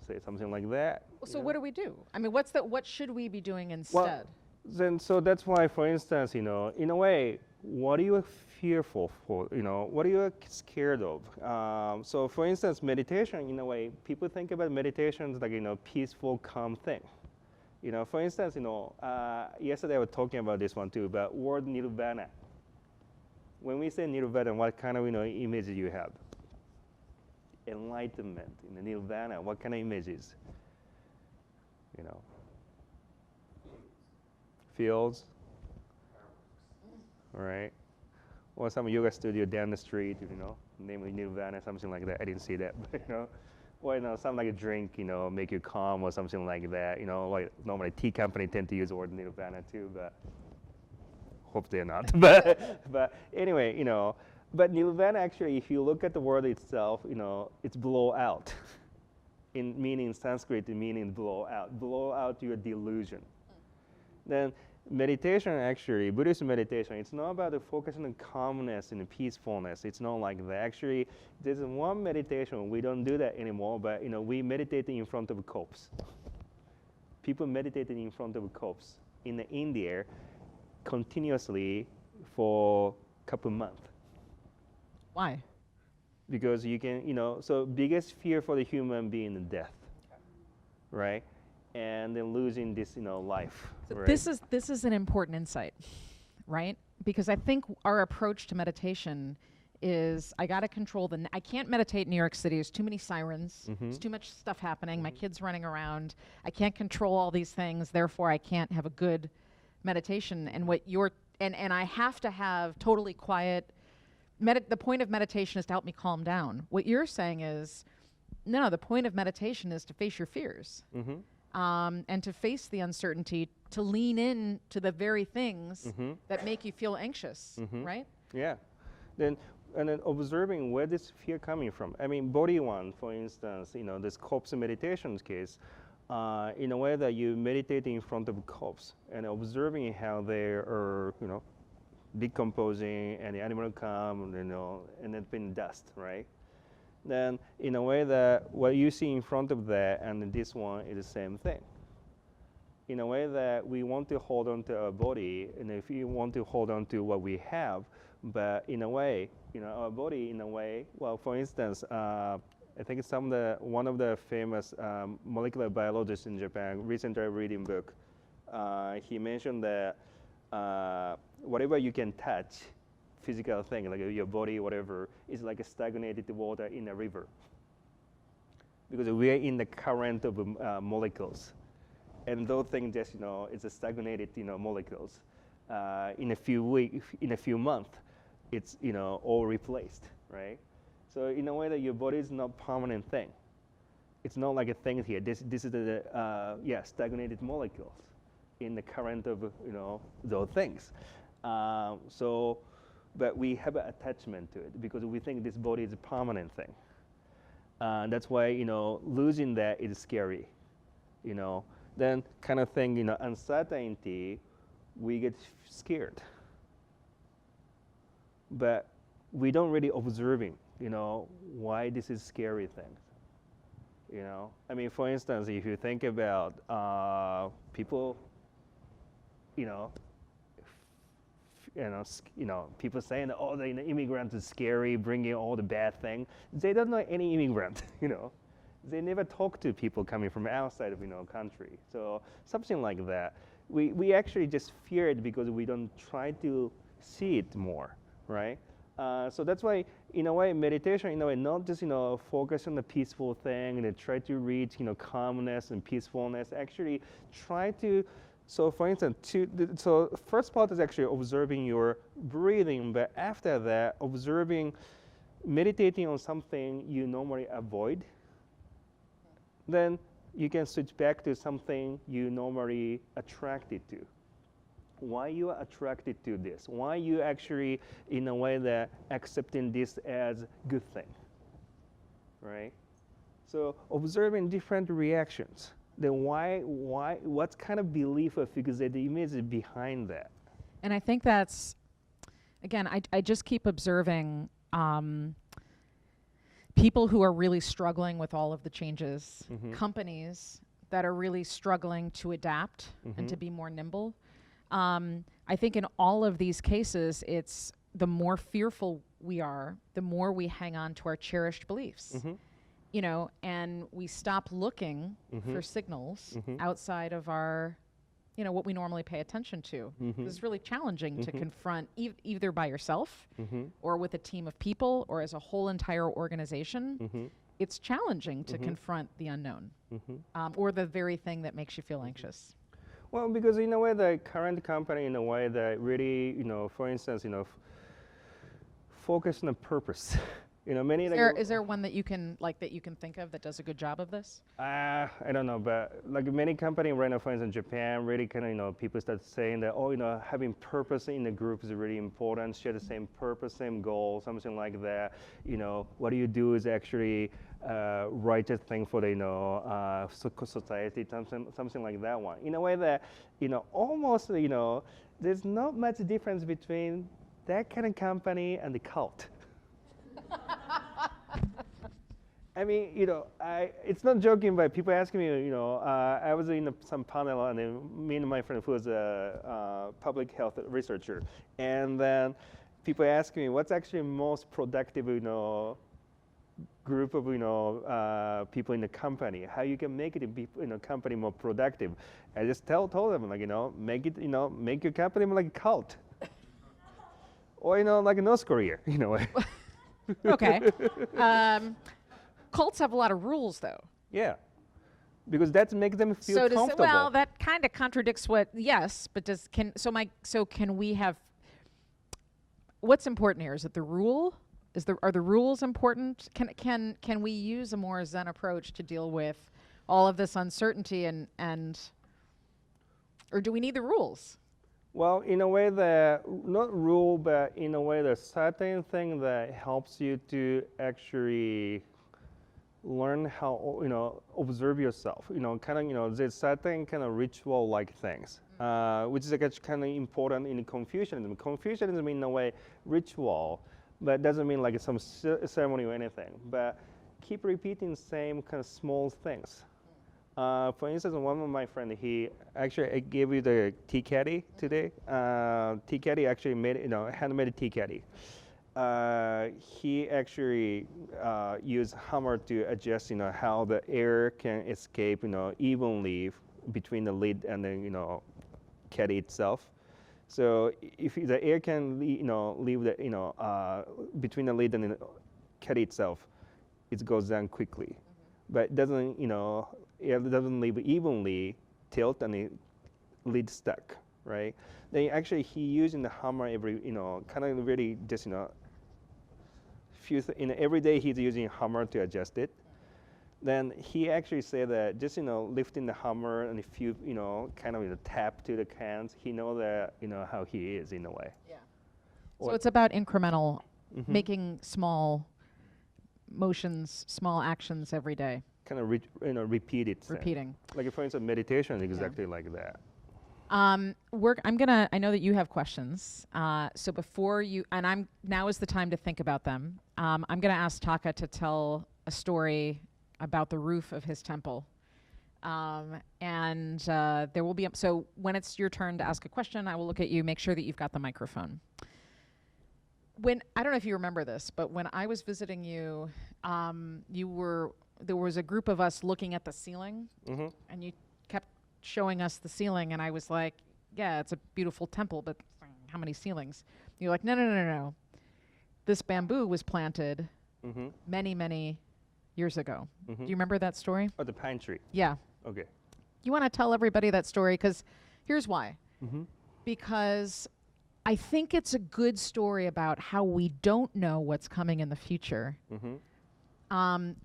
say something like that. So what do we do? I mean, what should we be doing instead? Well, then, so that's why, for instance, in a way, what are you fearful for? What are you scared of? So, for instance, meditation, in a way, people think about meditation as like peaceful, calm thing. For instance, yesterday I was talking about this one too, but word nirvana. When we say nirvana, what kind of image do you have? Enlightenment in the nirvana. What kind of images? Fields. All right. Or some yoga studio down the street, namely nirvana, something like that. I didn't see that, but or something like a drink, make you calm or something like that. Like normally tea company tend to use the word nirvana too, but hope they're not. but anyway, but nirvana actually, if you look at the word itself, it's blow out. In meaning Sanskrit, meaning blow out your delusion. Then meditation actually, Buddhist meditation, it's not about the focusing on calmness and peacefulness. It's not like that. Actually, there's one meditation, we don't do that anymore, but we meditate in front of a corpse. People meditated in front of a corpse in India continuously for a couple months. Why? Because you can, so biggest fear for the human being is death, right? And then losing this, life. So right? This is an important insight, right? Because I think our approach to meditation is I got to control I can't meditate in New York City. There's too many sirens. There's too much stuff happening. My kids running around. I can't control all these things. Therefore, I can't have a good meditation. And and I have to have totally quiet. The point of meditation is to help me calm down. What you're saying is, no, the point of meditation is to face your fears. And to face the uncertainty, to lean in to the very things that make you feel anxious, right? Yeah. And then observing where this fear coming from. I mean, body one, for instance, this corpse meditation case, in a way that you meditate in front of a corpse and observing how they are, decomposing and the animal come, and then been dust, right? Then in a way that what you see in front of that and this one is the same thing. In a way that we want to hold on to our body, and if you want to hold on to what we have, but in a way, our body in a way, well, for instance, I think it's one of the famous molecular biologists in Japan, recently reading book, he mentioned that whatever you can touch, physical thing, like your body, whatever, is like a stagnated water in a river. Because we are in the current of molecules. And those things just, it's a stagnated, molecules. In a few months, it's, all replaced, right? So in a way that your body is not permanent thing. It's not like a thing here. This is the, stagnated molecules in the current of, those things. But we have an attachment to it because we think this body is a permanent thing. That's why, losing that is scary, Then kind of thing, uncertainty, we get scared. But we don't really observing, why this is scary thing. I mean, for instance, if you think about people, people saying that, oh, the immigrant is scary, bringing all the bad thing. They don't know any immigrant, They never talk to people coming from outside of, country. So something like that. We actually just fear it because we don't try to see it more, right? So that's why, in a way, meditation, not just, focus on the peaceful thing and try to reach, calmness and peacefulness. Actually, try to. So for instance, so first part is actually observing your breathing, but after that, meditating on something you normally avoid. Then you can switch back to something you normally attracted to. Why you are attracted to this? Why you actually, in a way that accepting this as good thing, right? So observing different reactions. Then what kind of belief or fixated image is behind that? And I think that's, again, I just keep observing people who are really struggling with all of the changes, companies that are really struggling to adapt and to be more nimble. I think in all of these cases, it's the more fearful we are, the more we hang on to our cherished beliefs. And we stop looking for signals outside of our what we normally pay attention to. Mhm. It's really challenging to Mhm. confront either by yourself Mhm. or with a team of people or as a whole entire organization. Mhm. It's challenging to Mhm. confront the unknown Mhm. or the very thing that makes you feel anxious. Well, because in a way, the current company, in a way that really, for instance, focus on the purpose. Many Is there one that you can think of that does a good job of this? I don't know, but like many companies right now, for instance, Japan, really kind of, people start saying that, having purpose in the group is really important, share the same purpose, same goal, something like that. What you do is actually righteous thing for the, society, something like that one. In a way that, almost, there's not much difference between that kind of company and the cult. I mean, it's not joking, but people ask me, I was in some panel, and then me and my friend who was a public health researcher, and then people ask me, what's actually most productive, group of, people in the company, how you can make it in a company more productive. I just told them, like, make it, make your company more like a cult. Or, like North Korea, Okay. Cults have a lot of rules, though. Yeah, because that makes them feel comfortable. Well, that kind of contradicts yes, but can we have? What's important here? Is it the rule? Are the rules important? Can we use a more Zen approach to deal with all of this uncertainty or do we need the rules? Well, in a way that, not rule, but in a way that certain thing that helps you to actually learn how, observe yourself, there's certain kind of ritual-like things, which is like kind of important in Confucianism. Confucianism, in a way, ritual, but doesn't mean like some ceremony or anything, but keep repeating same kind of small things. For instance, one of my friends, I gave you the tea caddy today. Tea caddy actually made, handmade tea caddy. He actually used hammer to adjust, how the air can escape, evenly between the lid and the, caddy itself. So if the air can, leave the, between the lid and the caddy itself, it goes down quickly. But it doesn't, it doesn't leave evenly tilt and the lid stuck, right? Then actually he using the hammer every, kind of really just, every day he's using hammer to adjust it. Then he actually said that just, lifting the hammer and if you, kind of tap to the cans, he know that, how he is in a way. Yeah. Or So it's about incremental, making small motions, small actions every day. kind of repeat it. Repeating. Like for instance, meditation is exactly like that. I know that you have questions. So before you, now is the time to think about them. I'm gonna ask Taka to tell a story about the roof of his temple. There will be, so when it's your turn to ask a question, I will look at you, make sure that you've got the microphone. I don't know if you remember this, but when I was visiting you, there was a group of us looking at the ceiling, and you kept showing us the ceiling, and I was like, yeah, it's a beautiful temple, but how many ceilings? You're like, no. This bamboo was planted many, many years ago. Do you remember that story? Oh, the pine tree. Yeah. Okay. You want to tell everybody that story? Because here's why. Because I think it's a good story about how we don't know what's coming in the future,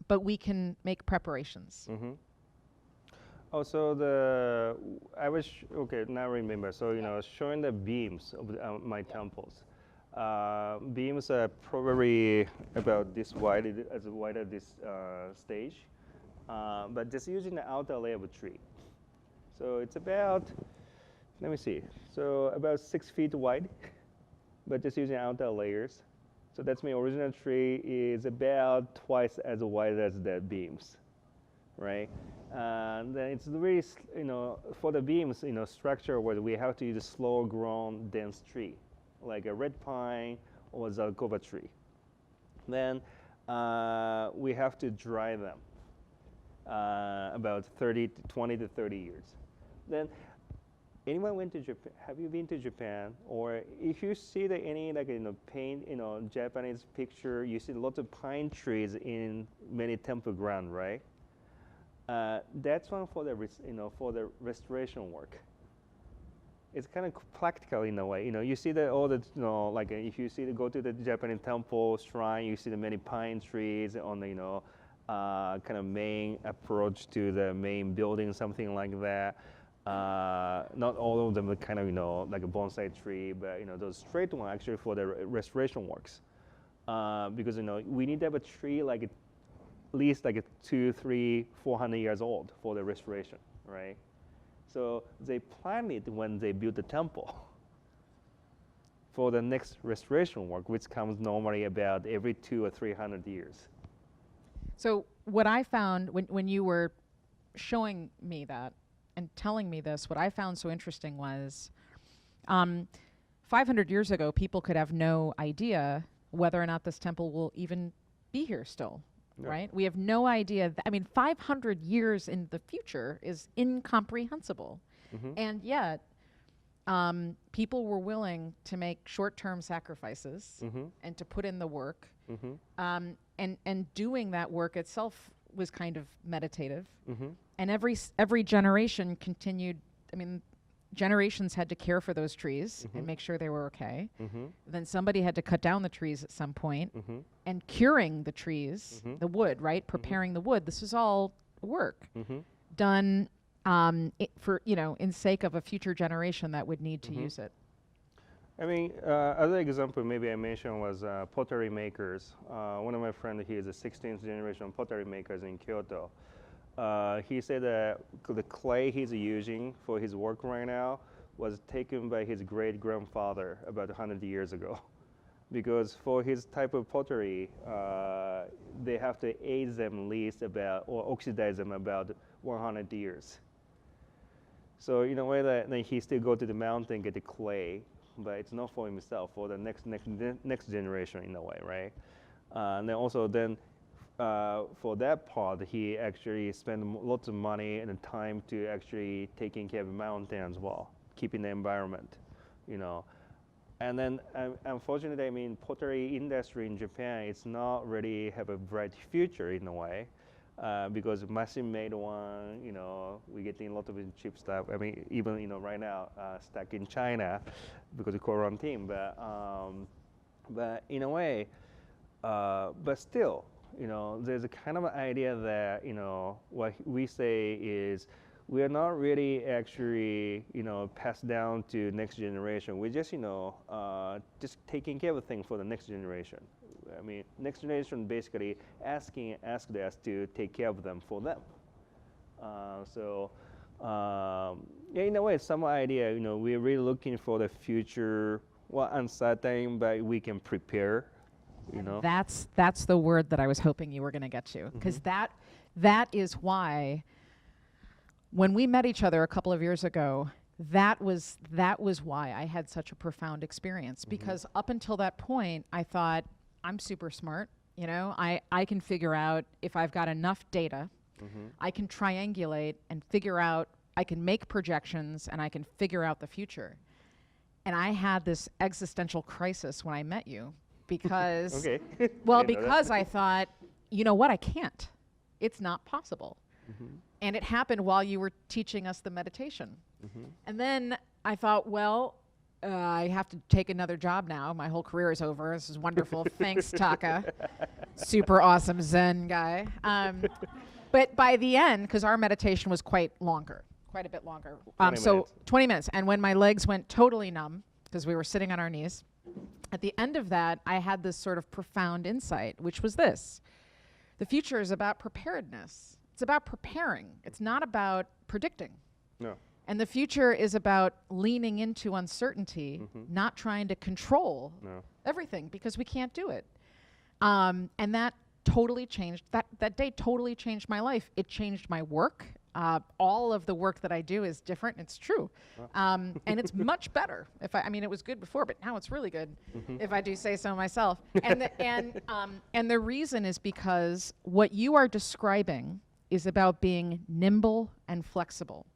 but we can make preparations. Oh, so I was, now I remember. So, showing the beams of my temples. Beams are probably about this wide, as wide as this stage, but just using the outer layer of a tree. So it's about, let me see, so about 6 feet wide, but just using outer layers. So that's my original tree is about twice as wide as the beams, right? And then it's really, for the beams, structure where we have to use a slow-grown dense tree, like a red pine or Zalkova tree. Then we have to dry them about 20 to 30 years. Then anyone went to Japan? Have you been to Japan? Or if you see any Japanese picture, you see lots of pine trees in many temple ground, right? That's one for the for the restoration work. It's kind of practical in a way. You see all the if you go to the Japanese temple shrine, you see the many pine trees on the kind of main approach to the main building, something like that. Not all of them are kind of like a bonsai tree, but those straight one actually for the restoration works. Because we need to have a tree like at least like 200, 300, 400 years old for the restoration, right? So they plan it when they build the temple for the next restoration work, which comes normally about every 200 or 300 years. So what I found when you were showing me that and telling me this, what I found so interesting was 500 years ago, people could have no idea whether or not this temple will even be here still, right? We have no idea. 500 years in the future is incomprehensible. And yet, people were willing to make short-term sacrifices and to put in the work. And doing that work itself was kind of meditative. And every generation continued. Generations had to care for those trees and make sure they were okay. Then somebody had to cut down the trees at some point. And curing the trees, the wood, right? Preparing the wood. This is all work done for in sake of a future generation that would need to use it. Other example maybe I mentioned was pottery makers. One of my friends, he is a 16th generation pottery makers in Kyoto. He said that the clay he's using for his work right now was taken by his great-grandfather about 100 years ago. Because for his type of pottery, they have to age them at least or oxidize them about 100 years. So in a way that he still go to the mountain and get the clay, but it's not for himself, for the next generation in a way, right? And then also for that part, he actually spent lots of money and time to actually taking care of the mountain as well, keeping the environment, And then unfortunately, pottery industry in Japan, it's not really have a bright future in a way. Because machine-made one, we're getting a lot of cheap stuff. Even right now, stuck in China because of quarantine. But in a way, but still, there's a kind of idea that what we say is we are not really actually passed down to next generation. We're just just taking care of things for the next generation. Next generation basically asked us to take care of them for them. In a way, some idea, we're really looking for the future, uncertain, but we can prepare, That's the word that I was hoping you were going to get to, because that is why when we met each other a couple of years ago, that was why I had such a profound experience, because up until that point, I thought, I'm super smart, I can figure out if I've got enough data, I can triangulate and figure out, I can make projections and I can figure out the future. And I had this existential crisis when I met you because, because I thought, I can't. It's not possible. And it happened while you were teaching us the meditation. And then I thought, I have to take another job now. My whole career is over. This is wonderful. Thanks, Taka. Super awesome Zen guy. But by the end, because our meditation was quite a bit longer. 20 minutes. And when my legs went totally numb, because we were sitting on our knees, at the end of that, I had this sort of profound insight, which was this. The future is about preparedness. It's about preparing. It's not about predicting. No. And the future is about leaning into uncertainty, not trying to control everything, because we can't do it. And that totally changed, that day totally changed my life. It changed my work. All of the work that I do is different, it's true. And it's much better. It was good before, but now it's really good, if I do say so myself. And the reason is because what you are describing is about being nimble and flexible.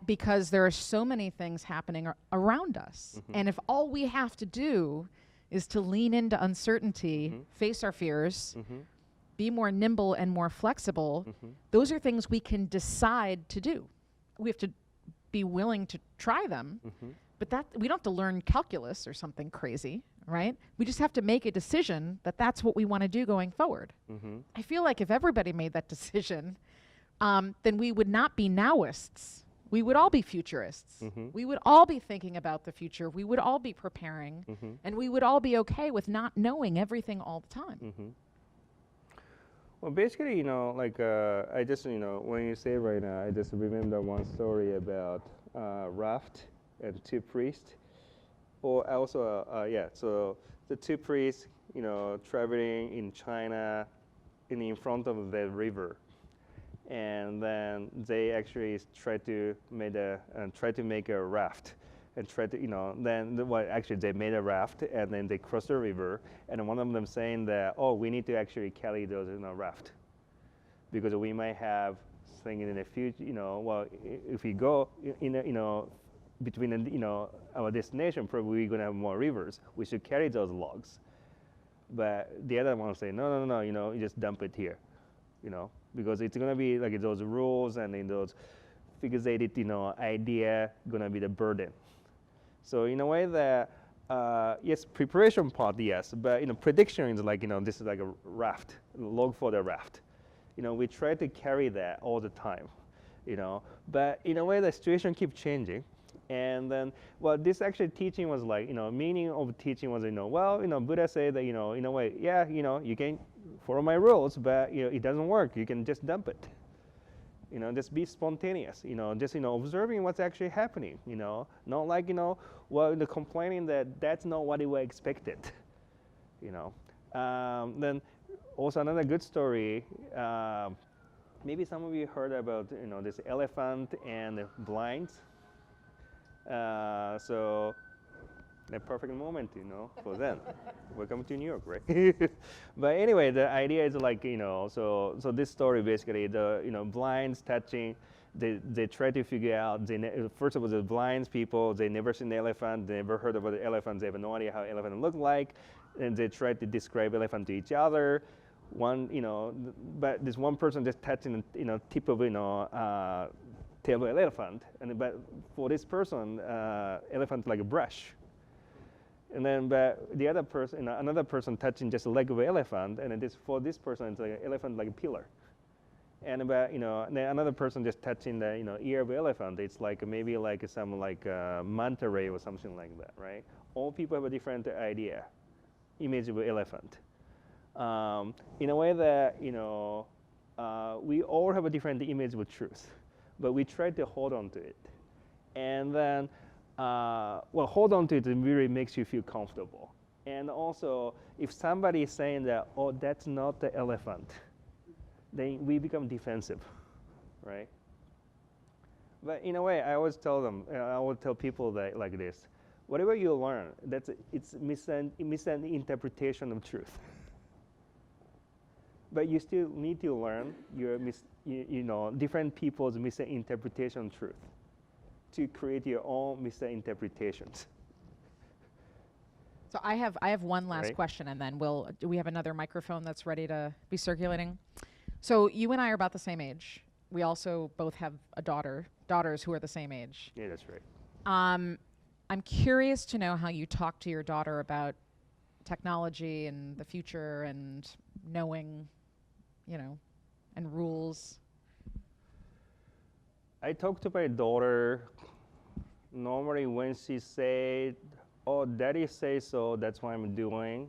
because there are so many things happening around us. And if all we have to do is to lean into uncertainty, face our fears, be more nimble and more flexible, those are things we can decide to do. We have to be willing to try them, but that we don't have to learn calculus or something crazy, right? We just have to make a decision that that's what we want to do going forward. I feel like if everybody made that decision, then we would not be nowists. We would all be futurists. We would all be thinking about the future. We would all be preparing, and we would all be okay with not knowing everything all the time. Well, basically, you know, like I just, you know, when you say right now, I just remember one story about raft and two priests. Or also, so the two priests, you know, traveling in China in front of the river. And then they actually try to make a raft, and try to, you know, actually they made a raft, and then they crossed the river, and one of them saying that, oh, we need to actually carry those in a raft, because we might have things in the future, you know, well, if we go in a, you know, between the, you know, our destination, probably we're gonna have more rivers. We should carry those logs. But the other one say, no, you know, you just dump it here, you know, because it's gonna be like those rules and in those fixated, you know, idea gonna be the burden. So in a way that, yes, preparation part, yes, but, you know, prediction is like, you know, this is like a raft, log for the raft. You know, we try to carry that all the time, you know, but in a way the situation keeps changing. And then, well, this actually teaching was like, you know, meaning of teaching was, you know, well, you know, Buddha said that, you know, in a way, yeah, you know, you can follow my rules, but, you know, it doesn't work. You can just dump it. You know, just be spontaneous, you know, just, you know, observing what's actually happening, you know, not like, you know, well, the complaining that that's not what we expected, you know. Then also another good story, maybe some of you heard about, you know, this elephant and the blinds. So the perfect moment, you know, for them. Welcome to New York, right? But anyway, the idea is like, you know, so this story basically, the, you know, blinds touching, they try to figure out, first of all, the blinds people, they never seen the elephant, they never heard about the elephant, they have no idea how elephant look like, and they try to describe elephant to each other. One, you know, but this one person just touching, you know, tip of, you know, tail of elephant, but for this person, elephant like a brush. And then, but the other person, you know, another person touching just a leg of an elephant, and for this person, it's like an elephant like a pillar. And but, you know, and then another person just touching the, you know, ear of an elephant. It's like maybe like some like manta ray or something like that, right? All people have a different idea, image of an elephant. In a way that, you know, we all have a different image of truth, but we try to hold on to it. And then, well, hold on to it really makes you feel comfortable. And also, if somebody is saying that, oh, that's not the elephant, then we become defensive, right? But in a way, I always tell them, I would tell people that like this: whatever you learn, it's misinterpretation of truth. But you still need to learn your you know, different people's misinterpretation of truth to create your own misinterpretations. So I have one last Right. question, and then do we have another microphone that's ready to be circulating? So you and I are about the same age. We also both have daughters who are the same age. Yeah, that's right. I'm curious to know how you talk to your daughter about technology and the future and knowing, you know, and rules. I talk to my daughter normally when she said, oh, daddy says so, that's what I'm doing.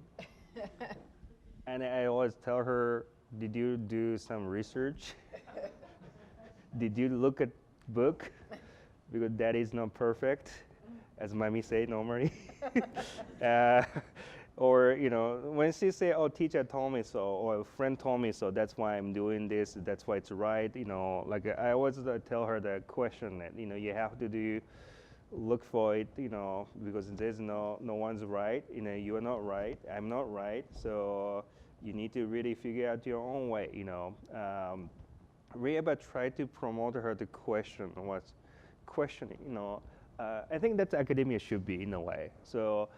And I always tell her, did you do some research? Did you look at book? Because daddy is not perfect, as mommy say normally. Or, you know, when she say, oh, teacher told me so, or a friend told me so, that's why I'm doing this, that's why it's right, you know, like I always tell her the question that, you know, you have to look for it, you know, because there's no one's right, you know, you are not right, I'm not right, so you need to really figure out your own way, you know. Really, but try to promote her to question what's, questioning, I think that's academia should be in a way. So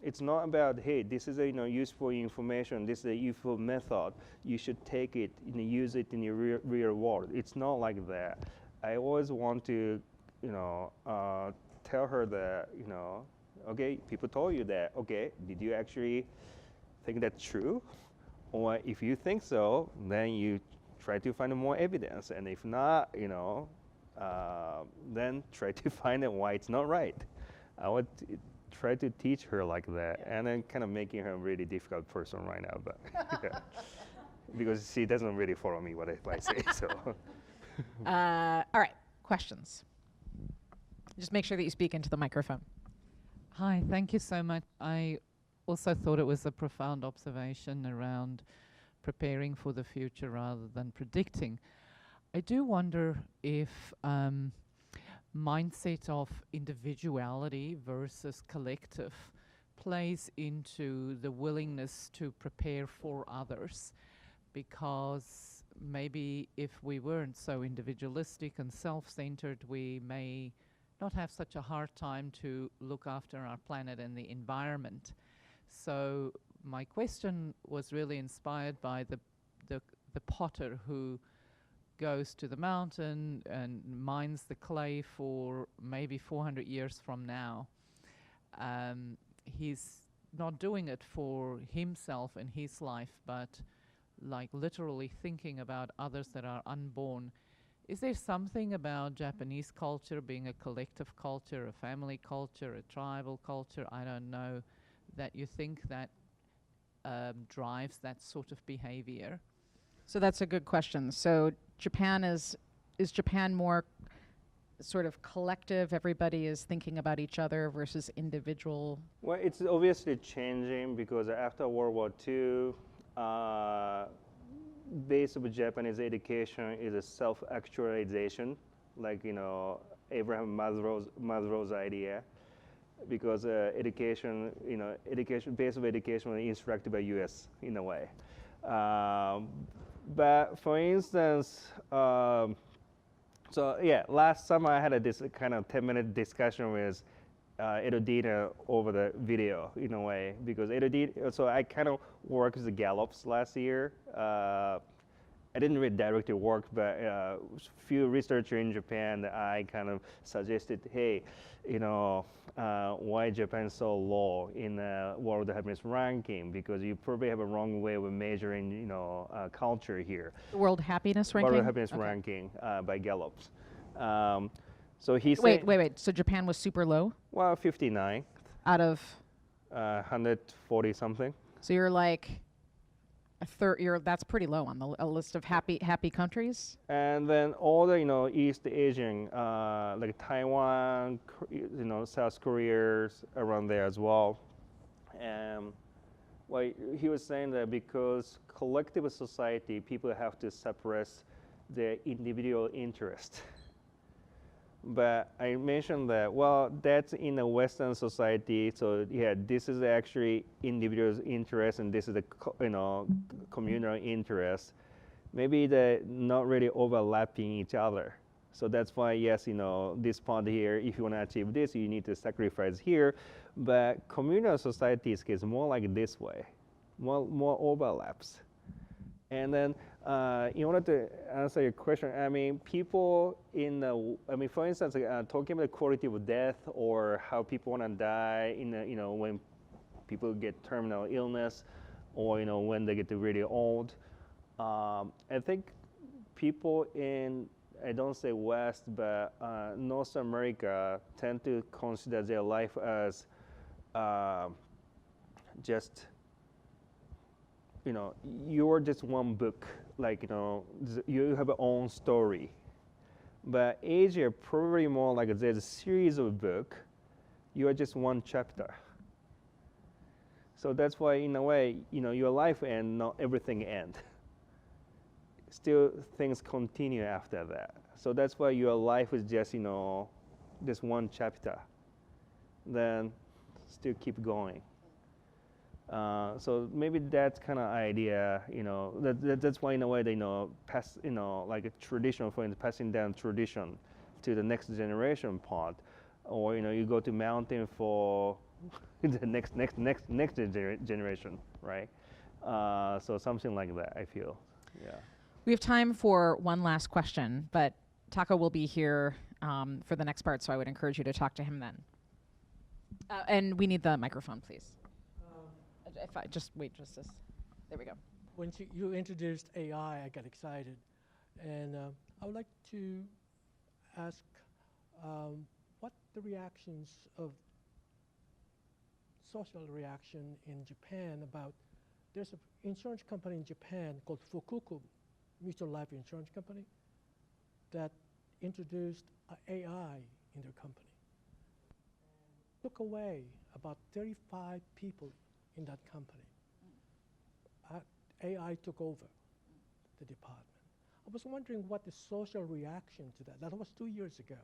it's not about, hey, this is a useful information, this is a useful method, you should take it and use it in your real world. It's not like that. I always want to, tell her that, okay, people told you that, okay, did you actually think that's true? Or if you think so, then you try to find more evidence, and if not, then try to find out why it's not right. I would try to teach her like that, and then kind of making her a really difficult person right now, but yeah. Because she doesn't really follow me what I say. So, All right, questions. Just make sure that you speak into the microphone. Hi, thank you so much. I also thought it was a profound observation around preparing for the future rather than predicting. I do wonder if mindset of individuality versus collective plays into the willingness to prepare for others, because maybe if we weren't so individualistic and self-centered, we may not have such a hard time to look after our planet and the environment. So my question was really inspired by the potter who goes to the mountain and mines the clay for maybe 400 years from now. He's not doing it for himself and his life, but like literally thinking about others that are unborn. Is there something about Japanese culture being a collective culture, a family culture, a tribal culture, I don't know, that you think that drives that sort of behavior? So that's a good question. So Japan is Japan more sort of collective, everybody is thinking about each other versus individual? well, it's obviously changing because after World War II, base of Japanese education is a self-actualization, like Abraham Maslow's idea, because education, base of education is instructed by U.S. in a way. But for instance, so yeah, last summer I had this kind of 10-minute discussion with Edodina over the video in a way, because Edodina, so I kind of worked with the Gallups last year. I didn't really directly work, but a few researchers in Japan, I kind of suggested, hey, why Japan is so low in the World Happiness Ranking? Because you probably have a wrong way of measuring, culture here. The World Happiness Ranking? World Happiness Okay. Ranking by Gallups. So he Wait, said, wait. So Japan was super low well, 59, out of, 140 something. so you're like a third, that's pretty low on the list of happy countries? And then all the East Asian, like Taiwan, South Korea, around there as well. And well, he was saying that because collective society, people have to suppress their individual interest. But I mentioned that, well, that's in a Western society. So yeah, this is actually individual's interest, and this is the communal interest. Maybe they're not really overlapping each other. So that's why, yes, this part here, if you want to achieve this, you need to sacrifice here. But communal societies is more like this way, more overlaps. And then in order to answer your question, I mean, people for instance, talking about the quality of death or how people want to die when people get terminal illness or, when they get really old. I think people in, I don't say West, but North America tend to consider their life as just, you're just one book, like, you have your own story. But Asia, probably more like there's a series of books, you are just one chapter. So that's why, in a way, your life ends, not everything ends. Still, things continue after that. So that's why your life is just, this one chapter. Then still keep going. So maybe that kind of idea, that's why in a way they pass, like a tradition, for instance, passing down tradition to the next generation part, or you go to mountain for the next generation, right? So something like that, I feel. Yeah. We have time for one last question, but Taka will be here for the next part, so I would encourage you to talk to him then. And we need the microphone, please. If I just wait, just this. There we go. When you introduced AI, I got excited, and I would like to ask what the reactions of social reaction in Japan about. There's an insurance company in Japan called Fukuku Mutual Life Insurance Company that introduced AI in their company. Took away about 35 people in that company. AI took over the department. I was wondering what the social reaction to that. That was 2 years ago.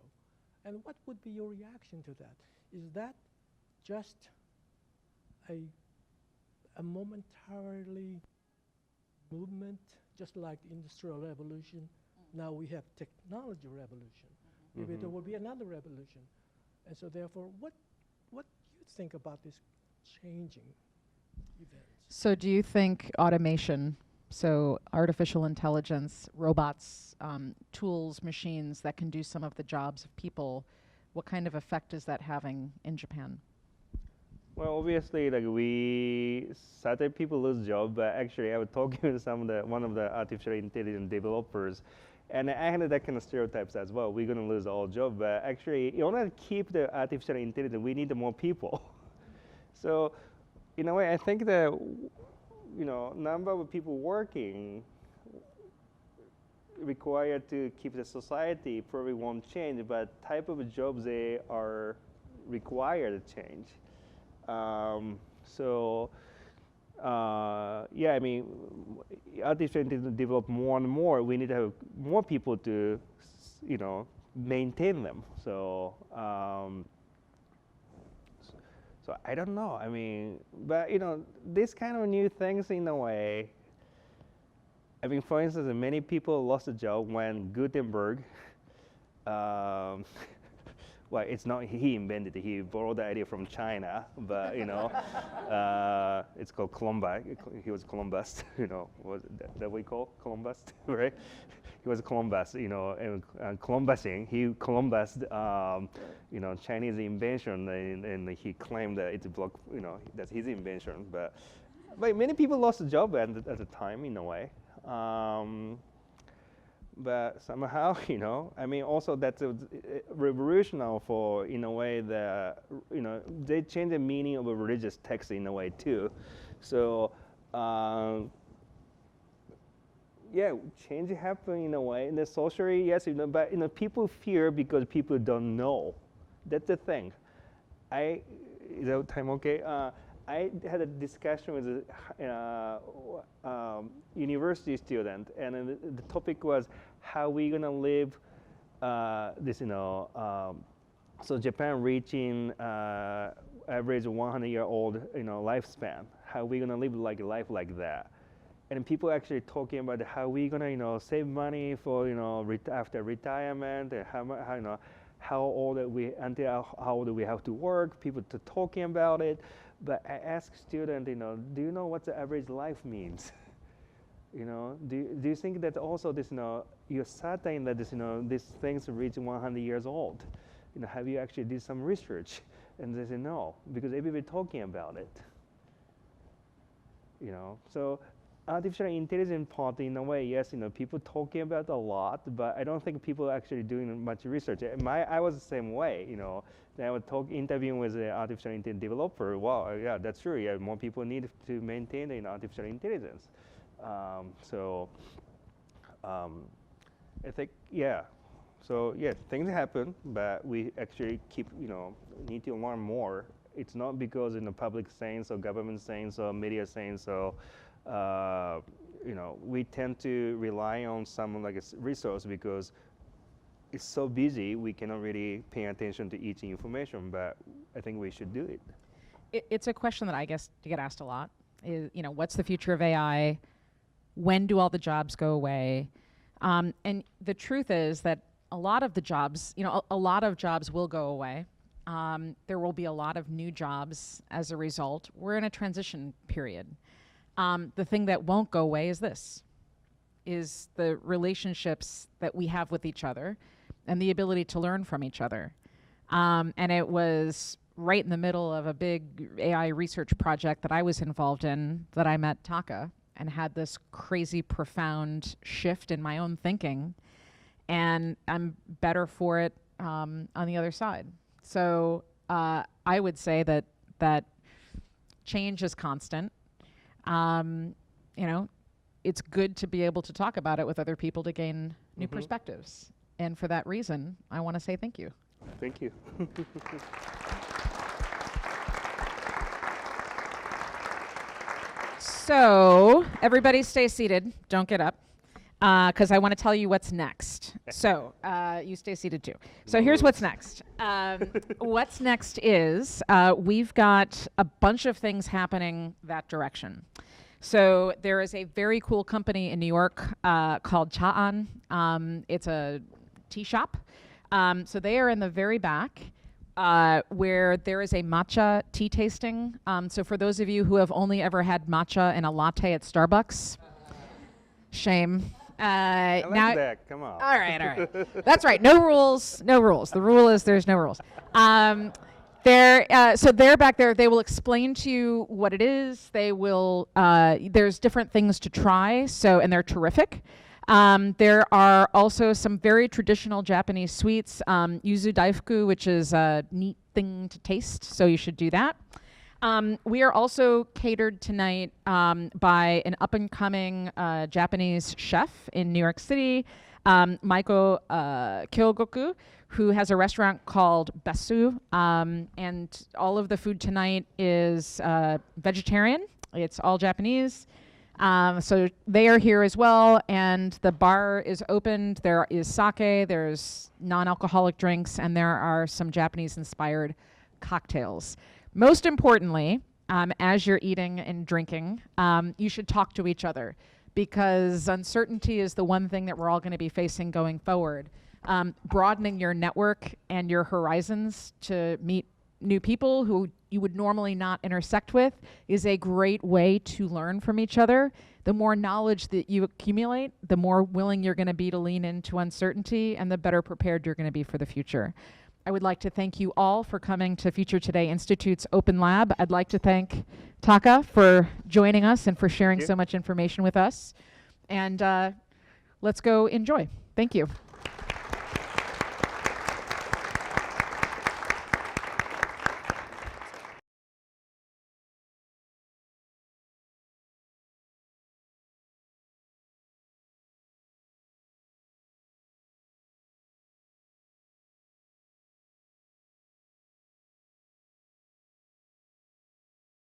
And what would be your reaction to that? Is that just a momentarily movement, just like the Industrial Revolution? Now we have technology revolution. Maybe there will be another revolution. And so therefore, what do you think about this changing events? So do you think automation, so artificial intelligence, robots, tools, machines that can do some of the jobs of people, what kind of effect is that having in Japan? Well, obviously, like certain people lose jobs, but actually, I was talking with one of the artificial intelligence developers, and I had that kind of stereotypes as well. We're going to lose all jobs, but actually, in order to keep the artificial intelligence, we need more people. So, in a way, I think that number of people working required to keep the society probably won't change, but type of jobs they are required to change. Yeah, I mean, artificial intelligence develop more and more. We need to have more people to, maintain them. So I don't know. I mean, but this kind of new things in a way. I mean, for instance, many people lost a job when Gutenberg. Well, it's not he invented it. He borrowed the idea from China, but it's called Columbus. He was Columbus. What that we call Columbus, right? He was Columbus. And Columbusing. He Columbused, Chinese invention, and he claimed that it's that's his invention. But many people lost a job at the time in a way. But somehow, I mean, also that's revolutionary for, in a way that, they change the meaning of a religious text in a way too. So, yeah, change happen in a way. And the socially, yes, but people fear because people don't know. That's the thing. Is that time okay? I had a discussion with a university student, and the topic was how we gonna live this, so Japan reaching average 100-year-old, lifespan. How we gonna live like a life like that? And people actually talking about how we gonna, save money for, after retirement, and how old until how old we have to work. People talking about it. But I ask students, do you know what the average life means? Do you think that also this, you're certain that this, these things reach 100 years old? Have you actually did some research? And they say no, because everybody talking about it. So artificial intelligence part, in a way, yes, people talking about it a lot, but I don't think people are actually doing much research. I was the same way, I would interviewing with an artificial intelligence developer. Wow, yeah, that's true. Yeah, more people need to maintain artificial intelligence. I think, yeah. So yeah, things happen, but we actually need to learn more. It's not because public saying so, government saying so, media saying so. We tend to rely on some like a resource because it's so busy we cannot really pay attention to each information. But I think we should do it. It's a question that I guess you get asked a lot. Is what's the future of AI? When do all the jobs go away? And the truth is that a lot of the jobs, a lot of jobs will go away. There will be a lot of new jobs as a result. We're in a transition period. The thing that won't go away is the relationships that we have with each other and the ability to learn from each other. And it was right in the middle of a big AI research project that I was involved in that I met Taka and had this crazy profound shift in my own thinking. And I'm better for it on the other side. So I would say that change is constant. It's good to be able to talk about it with other people to gain new perspectives. And for that reason, I want to say thank you. Thank you. So everybody stay seated. Don't get up. Because I want to tell you what's next. So you stay seated too. So here's what's next. What's next is we've got a bunch of things happening that direction. So there is a very cool company in New York called Cha'an. It's a tea shop. So they are in the very back where there is a matcha tea tasting. So for those of you who have only ever had matcha in a latte at Starbucks, shame. I like that. Come on. All right. That's right. No rules. No rules. The rule is there's no rules. So they're back there. They will explain to you what it is. They will. There's different things to try. And they're terrific. There are also some very traditional Japanese sweets. Yuzu daifuku, which is a neat thing to taste. So you should do that. We are also catered tonight by an up-and-coming Japanese chef in New York City, Maiko Kyogoku, who has a restaurant called Besu. And all of the food tonight is vegetarian. It's all Japanese. So they are here as well. And the bar is opened. There is sake. There's non-alcoholic drinks. And there are some Japanese-inspired cocktails. Most importantly, as you're eating and drinking, you should talk to each other because uncertainty is the one thing that we're all going to be facing going forward. Broadening your network and your horizons to meet new people who you would normally not intersect with is a great way to learn from each other. The more knowledge that you accumulate, the more willing you're going to be to lean into uncertainty and the better prepared you're going to be for the future. I would like to thank you all for coming to Future Today Institute's Open Lab. I'd like to thank Taka for joining us and for sharing so much information with us. And let's go enjoy. Thank you.